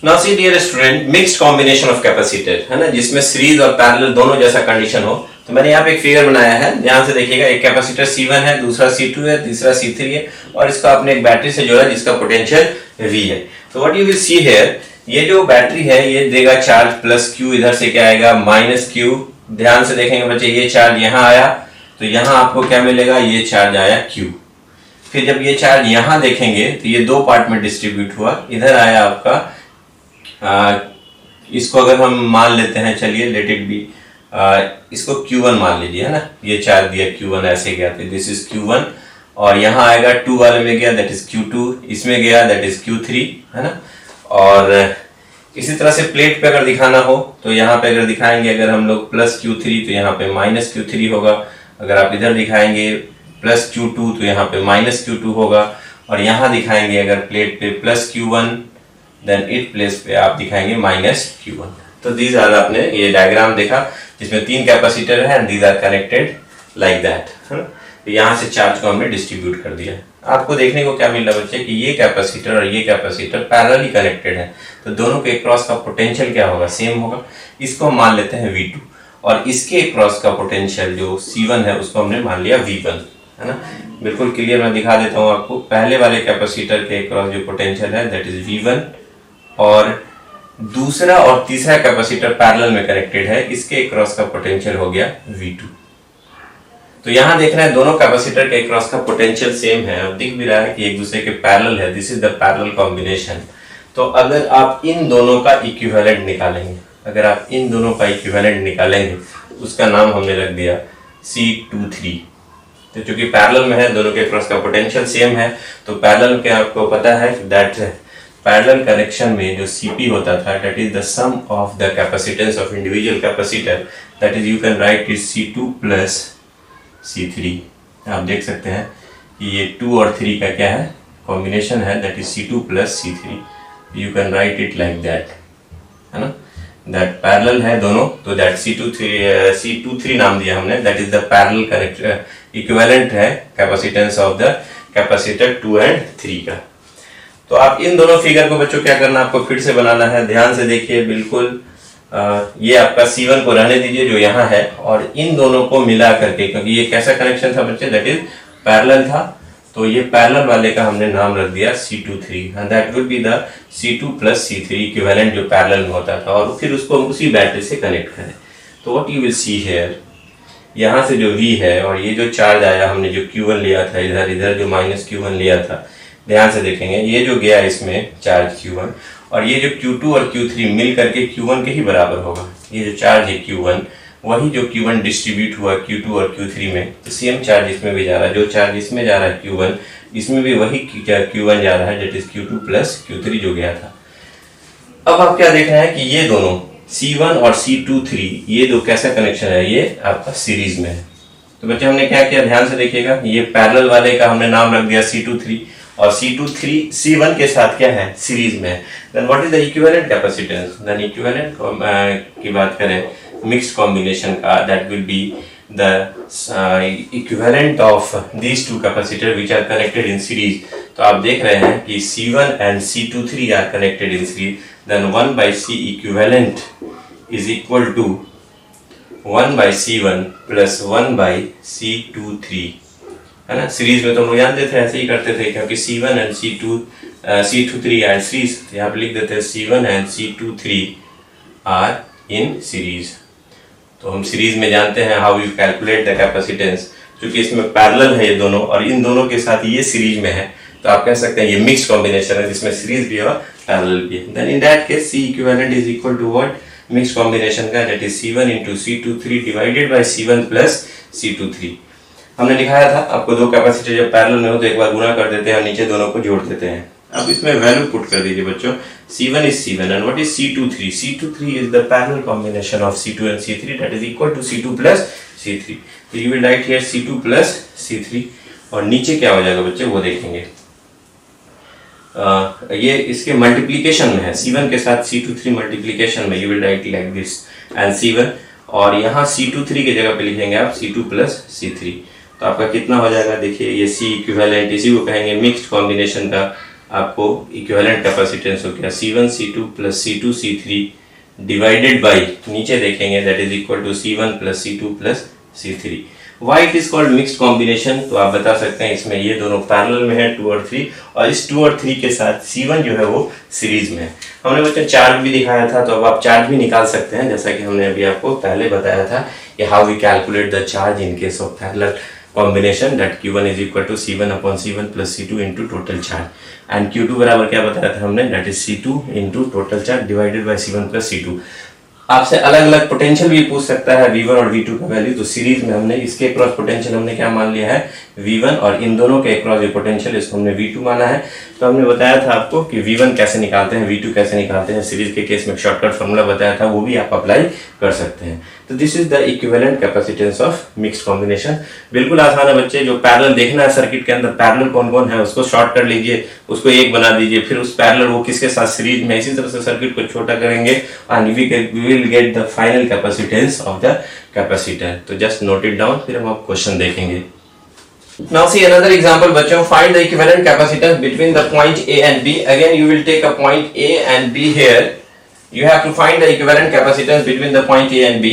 Now see dear student, mixed combination of capacitor है ना, जिसमें सीरीज और पैरेलल दोनों जैसा कंडीशन हो। तो मैंने यहाँ पे एक फिगर बनाया है, ध्यान से देखिएगा। एक कैपेसिटर C1 है, दूसरा C2 है, तीसरा C3 है, और इसको आपने एक बैटरी से जोड़ा जिसका पोटेंशियल V है। तो what you will see here, ये जो बैटरी है ये देगा चार्ज प्लस Q, इधर से क्या आएगा माइनस Q। ध्यान से देखेंगे बच्चे, ये चार्ज यहाँ आया तो यहाँ आपको क्या मिलेगा, ये चार्ज आया Q। फिर जब ये चार्ज यहाँ देखेंगे तो ये दो पार्ट में डिस्ट्रीब्यूट हुआ, इधर आया आपका इसको अगर हम मान लेते हैं, चलिए लेट इट बी, इसको Q1 मान लीजिए, है ना। ये चार्ज दिया Q1 ऐसे गया, तो दिस इज Q1, और यहाँ आएगा 2 वाले में गया दैट इज Q2, इसमें गया दैट इज Q3, है ना। और इसी तरह से प्लेट पे अगर दिखाना हो तो यहाँ पे अगर दिखाएंगे अगर हम लोग प्लस Q3 तो यहाँ पे माइनस Q3 होगा। अगर आप इधर दिखाएंगे प्लस Q2 तो यहाँ पे माइनस Q2 होगा। और यहाँ दिखाएंगे अगर प्लेट पे plus Q1 then it place पे आप दिखाएंगे माइनस Q1। तो दीज आर, आपने ये डायग्राम देखा जिसमें 3 कैपेसिटर है and these are connected like that, है ना। तो यहाँ से चार्ज को हमने डिस्ट्रीब्यूट कर दिया। आपको देखने को क्या मिल रहा है बच्चे कि ये कैपेसिटर और ये कैपेसिटर पैरेलली कनेक्टेड है, तो दोनों के क्रॉस का पोटेंशियल क्या होगा, सेम होगा। इसको हम मान लेते हैं V2, और इसके क्रॉस का पोटेंशियल जो C1 है उसको हमने मान लिया V1, है ना। बिल्कुल क्लियर मैं दिखा देता हूँ आपको। पहले वाले कैपेसिटर के क्रॉस जो पोटेंशियल है दैट इज V1, और दूसरा और तीसरा कैपेसिटर पैरेलल में कनेक्टेड है, इसके क्रॉस का पोटेंशियल हो गया V2। तो यहां देख रहे हैं दोनों कैपेसिटर के क्रॉस का पोटेंशियल सेम है, और दिख भी रहा है कि एक दूसरे के पैरेलल है। This is the parallel combination. तो अगर आप इन दोनों का इक्विवेलेंट निकालेंगे, अगर आप इन दोनों का इक्विवेलेंट निकालेंगे, उसका नाम हमने रख दिया C23। तो चूंकि पैरेलल में है, दोनों के क्रॉस का पोटेंशियल सेम है, तो पैरेलल के आपको पता है दैट पैरेलल कनेक्शन में जो Cp होता था that is the sum of the capacitance of individual capacitor, that is you can write it C2 plus C3। आप देख सकते हैं कि ये 2 और 3 का क्या है, कॉम्बिनेशन है, that is C2 plus C3। You can write it like that, है ना। दैट पैरेलल है दोनों, तो दैट C23 नाम दिया हमने, that is the parallel connect equivalent है capacitance of the capacitor 2 and 3 का। तो आप इन दोनों फिगर को बच्चों क्या करना, आपको फिर से बनाना है। ध्यान से देखिए, बिल्कुल ये आपका C1 को रहने दीजिए जो यहाँ है, और इन दोनों को मिला करके, क्योंकि ये कैसा कनेक्शन था बच्चे, दैट इज पैरेलल था, तो ये पैरेलल वाले का हमने नाम रख दिया C23 and that would be the C2 plus C3 equivalent जो पैरेलल में होता था, और फिर उसको हम उसी बैटरी से कनेक्ट करें। तो what you will see here, यहाँ से जो V है और ये जो चार्ज आया, हमने जो Q1 लिया था इधर, इधर जो माइनस Q1 लिया था, ध्यान से देखेंगे ये जो गया इसमें चार्ज Q1, और ये जो Q2 और Q3 मिल करके Q1 के ही बराबर होगा। ये जो चार्ज है Q1, वही जो Q1 डिस्ट्रीब्यूट हुआ Q2 और Q3 में, तो सेम चार्ज इसमें भी जा रहा है, जो चार्ज इसमें जा रहा है Q1, इसमें भी वही Q1 जा रहा है, that is Q2 plus Q3 जो गया था। अब आप क्या देख रहे हैं कि ये दोनों C1 और C23 ये दो कैसा कनेक्शन है, ये आपका सीरीज में है। तो बच्चे हमने क्या किया, ध्यान से देखिएगा, ये पैरेलल वाले का हमने नाम रख दिया C23, और C23 C1 के साथ क्या है, सीरीज में है। Then what is the equivalent capacitance, then equivalent की बात करें मिक्स्ड कॉम्बिनेशन का, that will be the equivalent of these two capacitor which are connected in series. तो आप देख रहे हैं कि C1 and C23 are connected in series, then 1/C equivalent is equal to 1/C1 plus 1/C23, है ना। Series में तो हम लोग जानते थे, ऐसे ही करते थे, क्योंकि C1 and C23 R series, यहाँ पे लिख देते हैं C1 and C23 are in series. तो हम सीरीज में जानते हैं how you calculate the capacitance, क्योंकि इसमें पैरेलल है ये दोनों और इन दोनों के साथ ये सीरीज में है, तो आप कह सकते हैं ये मिक्स कॉम्बिनेशन है जिसमें सीरीज भी है और पैरेलल भी है। Then in that case C equivalent is equal to what, mix combination का, that is C1 into C23 divided by C1 plus C23। हमने दिखाया था आपको, दो कैपेसिटर जब पैरेलल में हो तो एक बार गुणा कर देते हैं और नीचे दोनों को जोड़ देते हैं। अब इसमें वैल्यू पुट कर दीजिए बच्चों, C1 is C1 and what is C23? C23 is the parallel combination of C2 and C3, that is equal to C2 plus C3. तो you will write here C2 plus C3, और नीचे क्या हो जाएगा बच्चे वो देखेंगे। ये इसके मल्टीप्लिकेशन में है, C1 के साथ C23 मल्टीप्लिकेशन में, you will write like this and C1, और यहाँ C23 की जगह पे लिखेंगे आप C2 plus C3। तो आपका कितना हो जाएगा, देखिए ये C इक्विवेलेंट, इसी को कहेंगे मिक्स्ड कॉम्बिनेशन का आपको इक्विवेलेंट कैपेसिटेंस हो गया C1 C2 plus C2 C3 divided by, नीचे देखेंगे that is equal to C1 plus C2 plus C3। Why it is called mixed combination, तो आप बता सकते हैं इसमें ये दोनों पैरेलल में है 2 और 3, और इस 2 और 3 के साथ C1 जो है वो सीरीज में है। हमने बच्चों चार्ज भी दिखाया था, तो अब आप चार्ज भी निकाल सकते हैं, जैसा कि हमने अभी आपको पहले बताया था कि how we calculate the charge in case of parallel combination, that Q1 is equal to C1 upon C1 plus C2 into total charge, and Q2 बराबर क्या बताया था हमने, that is C2 into total charge divided by C1 plus C2। आपसे अलग अलग potential भी पूछ सकता है V1 और V2 का वैल्यू, तो सीरीज में हमने इसके क्रॉस पोटेंशियल हमने क्या मान लिया है V1, और इन दोनों के क्रॉस पोटेंशियल इसको हमने V2 माना है। तो हमने बताया था आपको कि V1 कैसे निकालते हैं, V2 कैसे निकालते हैं, सीरीज के केस में शॉर्टकट फॉर्मूला बताया था, वो भी आप अप्लाई कर सकते हैं। तो this is the equivalent capacitance of mixed combination. बिल्कुल आसान है बच्चे, जो पैरेलल देखना है सर्किट के अंदर पैरेलल कौन कौन है उसको शॉर्ट कर लीजिए, उसको एक बना दीजिए, फिर उस पैरेलल वो किसके साथ सीरीज में, इसी तरह से सर्किट को छोटा करेंगे and we will get the final capacitance of the capacitor. तो जस्ट नोट इट डाउन, फिर हम आप क्वेश्चन देखेंगे। Now see another example बच्चों, find the equivalent capacitance between the point A and B. Again you will take a point A and B here. You have to find the equivalent capacitance between the point A and B,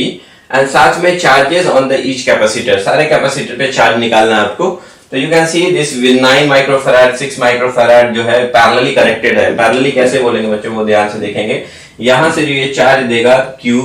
and साथ में charges on the each capacitor, सारे capacitor पे charge निकालना है आपको। तो you can see this with 9 microfarad 6 microfarad जो है पैरेलली कनेक्टेड है। पैरेलली कैसे बोलेंगे बच्चों वो ध्यान से देखेंगे, यहाँ से जो ये चार्ज देगा Q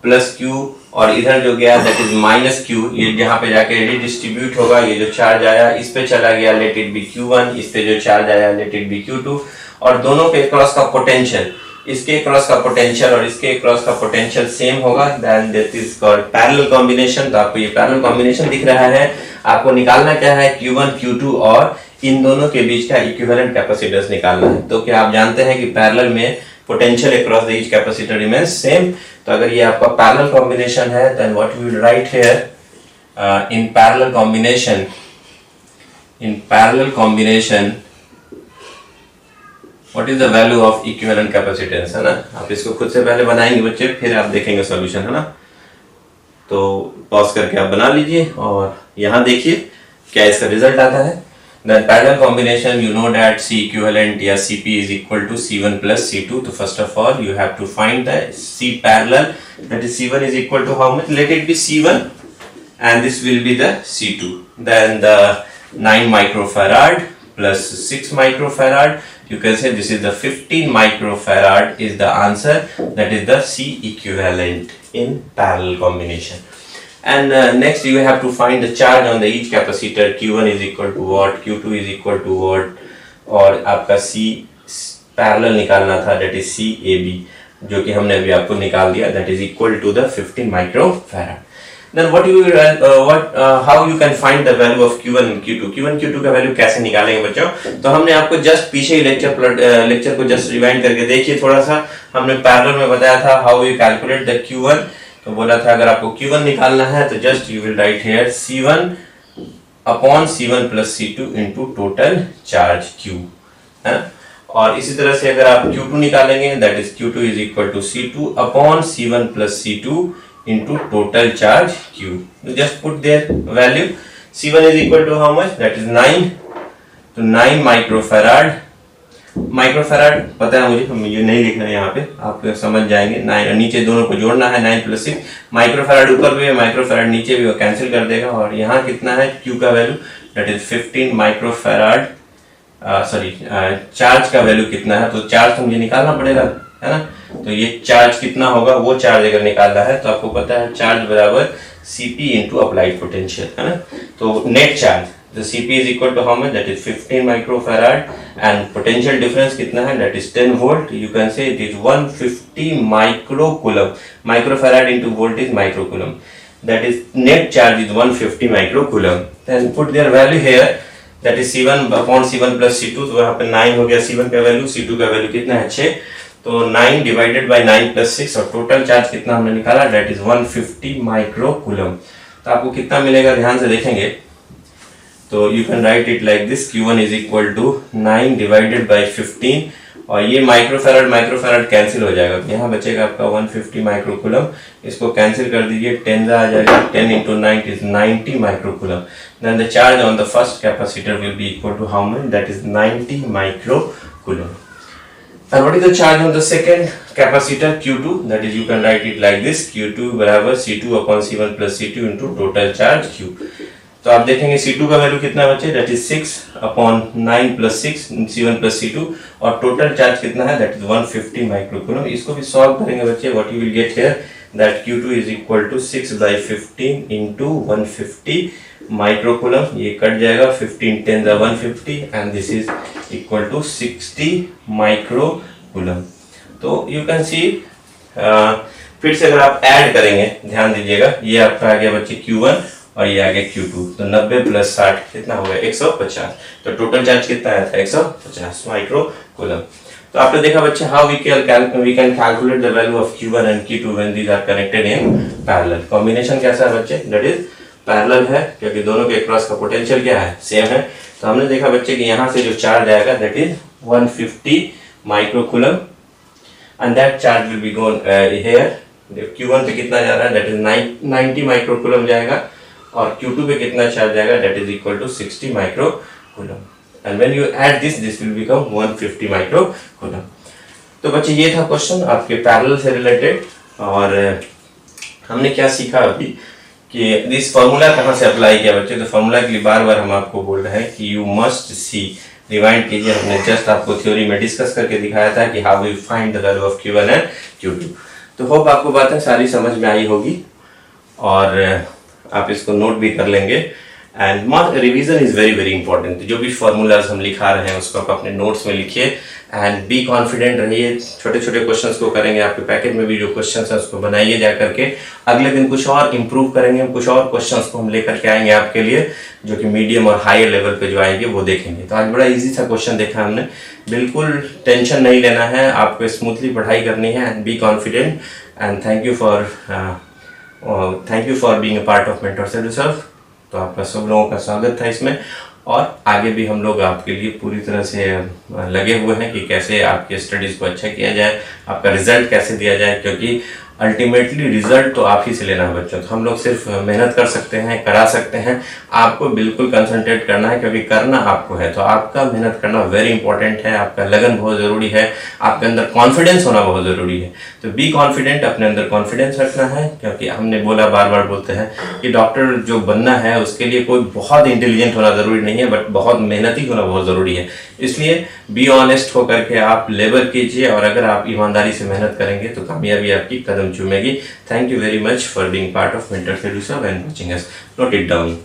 प्लस Q, और इधर जो गया दैट इज माइनस Q, ये जहाँ पे जाके रिडिस्ट्रीब्यूट होगा, ये जो चार्ज आया इस पे चला गया, लेट इट बी Q1, इस पे जो चार्ज आया लेट इट बी Q2, और दोनों के क्रॉस का पोटेंशियल, इसके क्रॉस का पोटेंशियल और इसके क्रॉस का पोटेंशियल सेम होगा, then that is called parallel combination. तो आपको ये पैरेलल कॉम्बिनेशन दिख रहा है, आपको निकालना क्या है Q1 Q2 और इन दोनों के बीच का इक्विवेलेंट कैपेसिटेंस निकालना है। तो क्या आप जानते हैं कि पैरेलल में potential across the each capacitor remains same. तो अगर ये आपका पैरेलल कॉम्बिनेशन है, then what we will write here in parallel combination what is the value of equivalent capacitance, है ना। आप इसको खुद से पहले बनाएंगे बच्चे, फिर आप देखेंगे सॉल्यूशन, है ना। तो पॉज करके आप बना लीजिए और यहाँ देखिए क्या इसका रिजल्ट आता है। Then parallel combination, you know that C equivalent या CP is equal to C1 plus C2. So first of all, you have to find the C parallel. That is C1 is equal to how much? Let it be C1, and this will be the C2. Then the 9 microfarad plus 6 microfarad. You can say this is the 15 microfarad is the answer. That is the C equivalent in parallel combination. And next you have to find the charge on the each capacitor. Q1 is equal to what, Q2 is equal to what, और आपका C parallel निकालना था, that is CAB, जो कि हमने अभी आपको निकाल दिया, that is equal to the 15 microfarad. Then how you can find the value of Q1 and Q2. Q1 Q2 का वैल्यू कैसे निकालेंगे बच्चों? तो हमने आपको जस्ट पीछे लेक्चर को जस्ट रिवाइंड करके देखिए थोड़ा सा. हमने पैरेलल में बताया था how you calculate the Q1. तो बोला था अगर आपको Q1 निकालना है तो just you will write here C1 upon C1 plus C2 into total charge Q है. और इसी तरह से अगर आप Q2 निकालेंगे that is Q2 is equal to C2 upon C1 plus C2 into total charge Q. Just put there value. C1 is equal to how much, that is 9. तो 9 microfarad. Microfarad पता है मुझे नहीं लिखना है यहाँ पे, आप समझ जाएंगे. 9 नीचे दोनों को जोड़ना है, 9 प्लस 6. माइक्रोफैराड ऊपर भी है, माइक्रोफैराड नीचे भी, वो कैंसिल कर देगा. और यहाँ कितना है Q का value, that is 15 microfarad. Sorry charge का वैल्यू कितना है, तो चार्ज तो मुझे निकालना पड़ेगा है ना. तो ये चार्ज कितना होगा, वो चार्ज अगर निकालना है तो आपको पता है चार्ज बराबर Cp इंटू अप्लाइड पोटेंशियल है ना. तो net charge the Cp is equal to how much, that is 15 microfarad, and potential difference कितना है, that is 10 volt. You can say it is 150 microcoulomb. Microfarad into volt is microcoulomb. That is net charge is 150 microcoulomb. Then put their value here, that is C1 upon C1 plus C2. तो यहाँ पे 9 हो गया C1 का value, C2 का value कितना है 6. तो 9 डिवाइडेड बाय 9 प्लस 6 और टोटल चार्ज कितना हमने निकाला, that is 150 microcoulomb. तो आपको कितना मिलेगा ध्यान से देखेंगे. तो you can write it like this, Q1 is equal to 9 divided by 15. और ये माइक्रोफैराड कैंसिल हो जाएगा. यहाँ बचेगा आपका 150 माइक्रोकूलम. इसको कैंसिल कर दीजिए, 10 आ जाएगा. 10 into 9 is 90 microcoulomb. Then the charge on the first capacitor will be equal to how much, that is 90 microcoulomb. And what is the charge on the second capacitor Q2? That is you can write it like this, Q2 बराबर C2 upon C1 plus C2 into total charge Q. तो आप देखेंगे C2 का value कितना बचे, that is 6 upon 9 plus 6 C1 plus C2, और total charge कितना है, दैट इज 150 माइक्रोकूलम. इसको भी सॉल्व करेंगे बच्चे. What you will get here, that Q2 is equal to 6 by 15 into 150 microcoulomb. ये कट जाएगा, 15 10 150, and this is equal to 60 microcoulomb. तो यू कैन सी, फिर से अगर आप ऐड करेंगे ध्यान दीजिएगा, ये आपका आ गया बच्चे Q1 और ये आ गया Q2. तो 90 प्लस 60 कितना हो गया, 150. तो टोटल चार्ज कितना आया था, 150 माइक्रोकूलम. तो आपने देखा बच्चे how we can calculate the value of Q1 and Q2 when these are connected in parallel. Combination कैसा है बच्चे, दैट इज पैरेलल है, क्योंकि दोनों के क्रॉस का पोटेंशियल क्या है, सेम है. तो हमने देखा बच्चे कि यहाँ से जो चार्ज आएगा that is 150 microcoulomb, and that charge will be gone here. Q1 पे कितना जा रहा है, दैट इज 90 माइक्रोकूलम जाएगा, और Q2 पे कितना चार्ज जाएगा, that is equal to 60 microcoulomb. And when you add this will become 150 microcoulomb. तो बच्चे ये था क्वेश्चन आपके पैरेलल से रिलेटेड. और हमने क्या सीखा अभी कि दिस फार्मूला कहाँ से अप्लाई किया बच्चे. तो फार्मूला के लिए बार बार हम आपको बोल रहे हैं कि यू मस्ट सी, रिवाइंड कीजिए. हमने जस्ट आपको थ्योरी में डिस्कस करके दिखाया था कि how we find the value of Q1 and Q2. तो होप आपको बातें सारी समझ में आई होगी, और आप इसको नोट भी कर लेंगे. And revision is very very important. जो भी फॉर्मूलाज हम लिखा रहे हैं उसको आप अपने नोट्स में लिखिए, एंड बी कॉन्फिडेंट रहिए. छोटे छोटे क्वेश्चंस को करेंगे, आपके पैकेट में भी जो क्वेश्चंस हैं उसको बनाइए जा करके. अगले दिन कुछ और इम्प्रूव करेंगे, कुछ और क्वेश्चंस को हम लेकर के आएंगे आपके लिए, जो कि मीडियम और हायर लेवल पे जो आएंगे वो देखेंगे. तो आज बड़ा इजी सा क्वेश्चन देखा हमने. बिल्कुल टेंशन नहीं लेना है, आपको स्मूथली पढ़ाई करनी है. And be confident, and thank you for being a part of mentor self research. तो आपका सब लोगों का स्वागत था इसमें, और आगे भी हम लोग आपके लिए पूरी तरह से लगे हुए हैं कि कैसे आपके स्टडीज़ को अच्छा किया जाए, आपका रिजल्ट कैसे दिया जाए. क्योंकि अल्टीमेटली रिजल्ट तो आप ही से लेना है बच्चों। तो हम लोग सिर्फ मेहनत कर सकते हैं, करा सकते हैं, आपको बिल्कुल कंसंट्रेट करना है, क्योंकि करना आपको है। तो आपका मेहनत करना वेरी इंपॉर्टेंट है, आपका लगन बहुत ज़रूरी है, आपके अंदर कॉन्फिडेंस होना बहुत ज़रूरी है। तो बी कॉन्फिडेंट, अपने अंदर कॉन्फिडेंस रखना है, क्योंकि हमने बोला, बार बार बोलते हैं कि डॉक्टर जो बनना है उसके लिए कोई बहुत इंटेलिजेंट होना ज़रूरी नहीं है, बट बहुत मेहनती होना बहुत ज़रूरी है। इसलिए बी ऑनेस्ट होकर के आप लेबर कीजिए, और अगर आप ईमानदारी से मेहनत करेंगे तो कामयाबी आपकी कदम चूमेगी। Thank you very much for being part of mentor seducer and watching us. Note it down.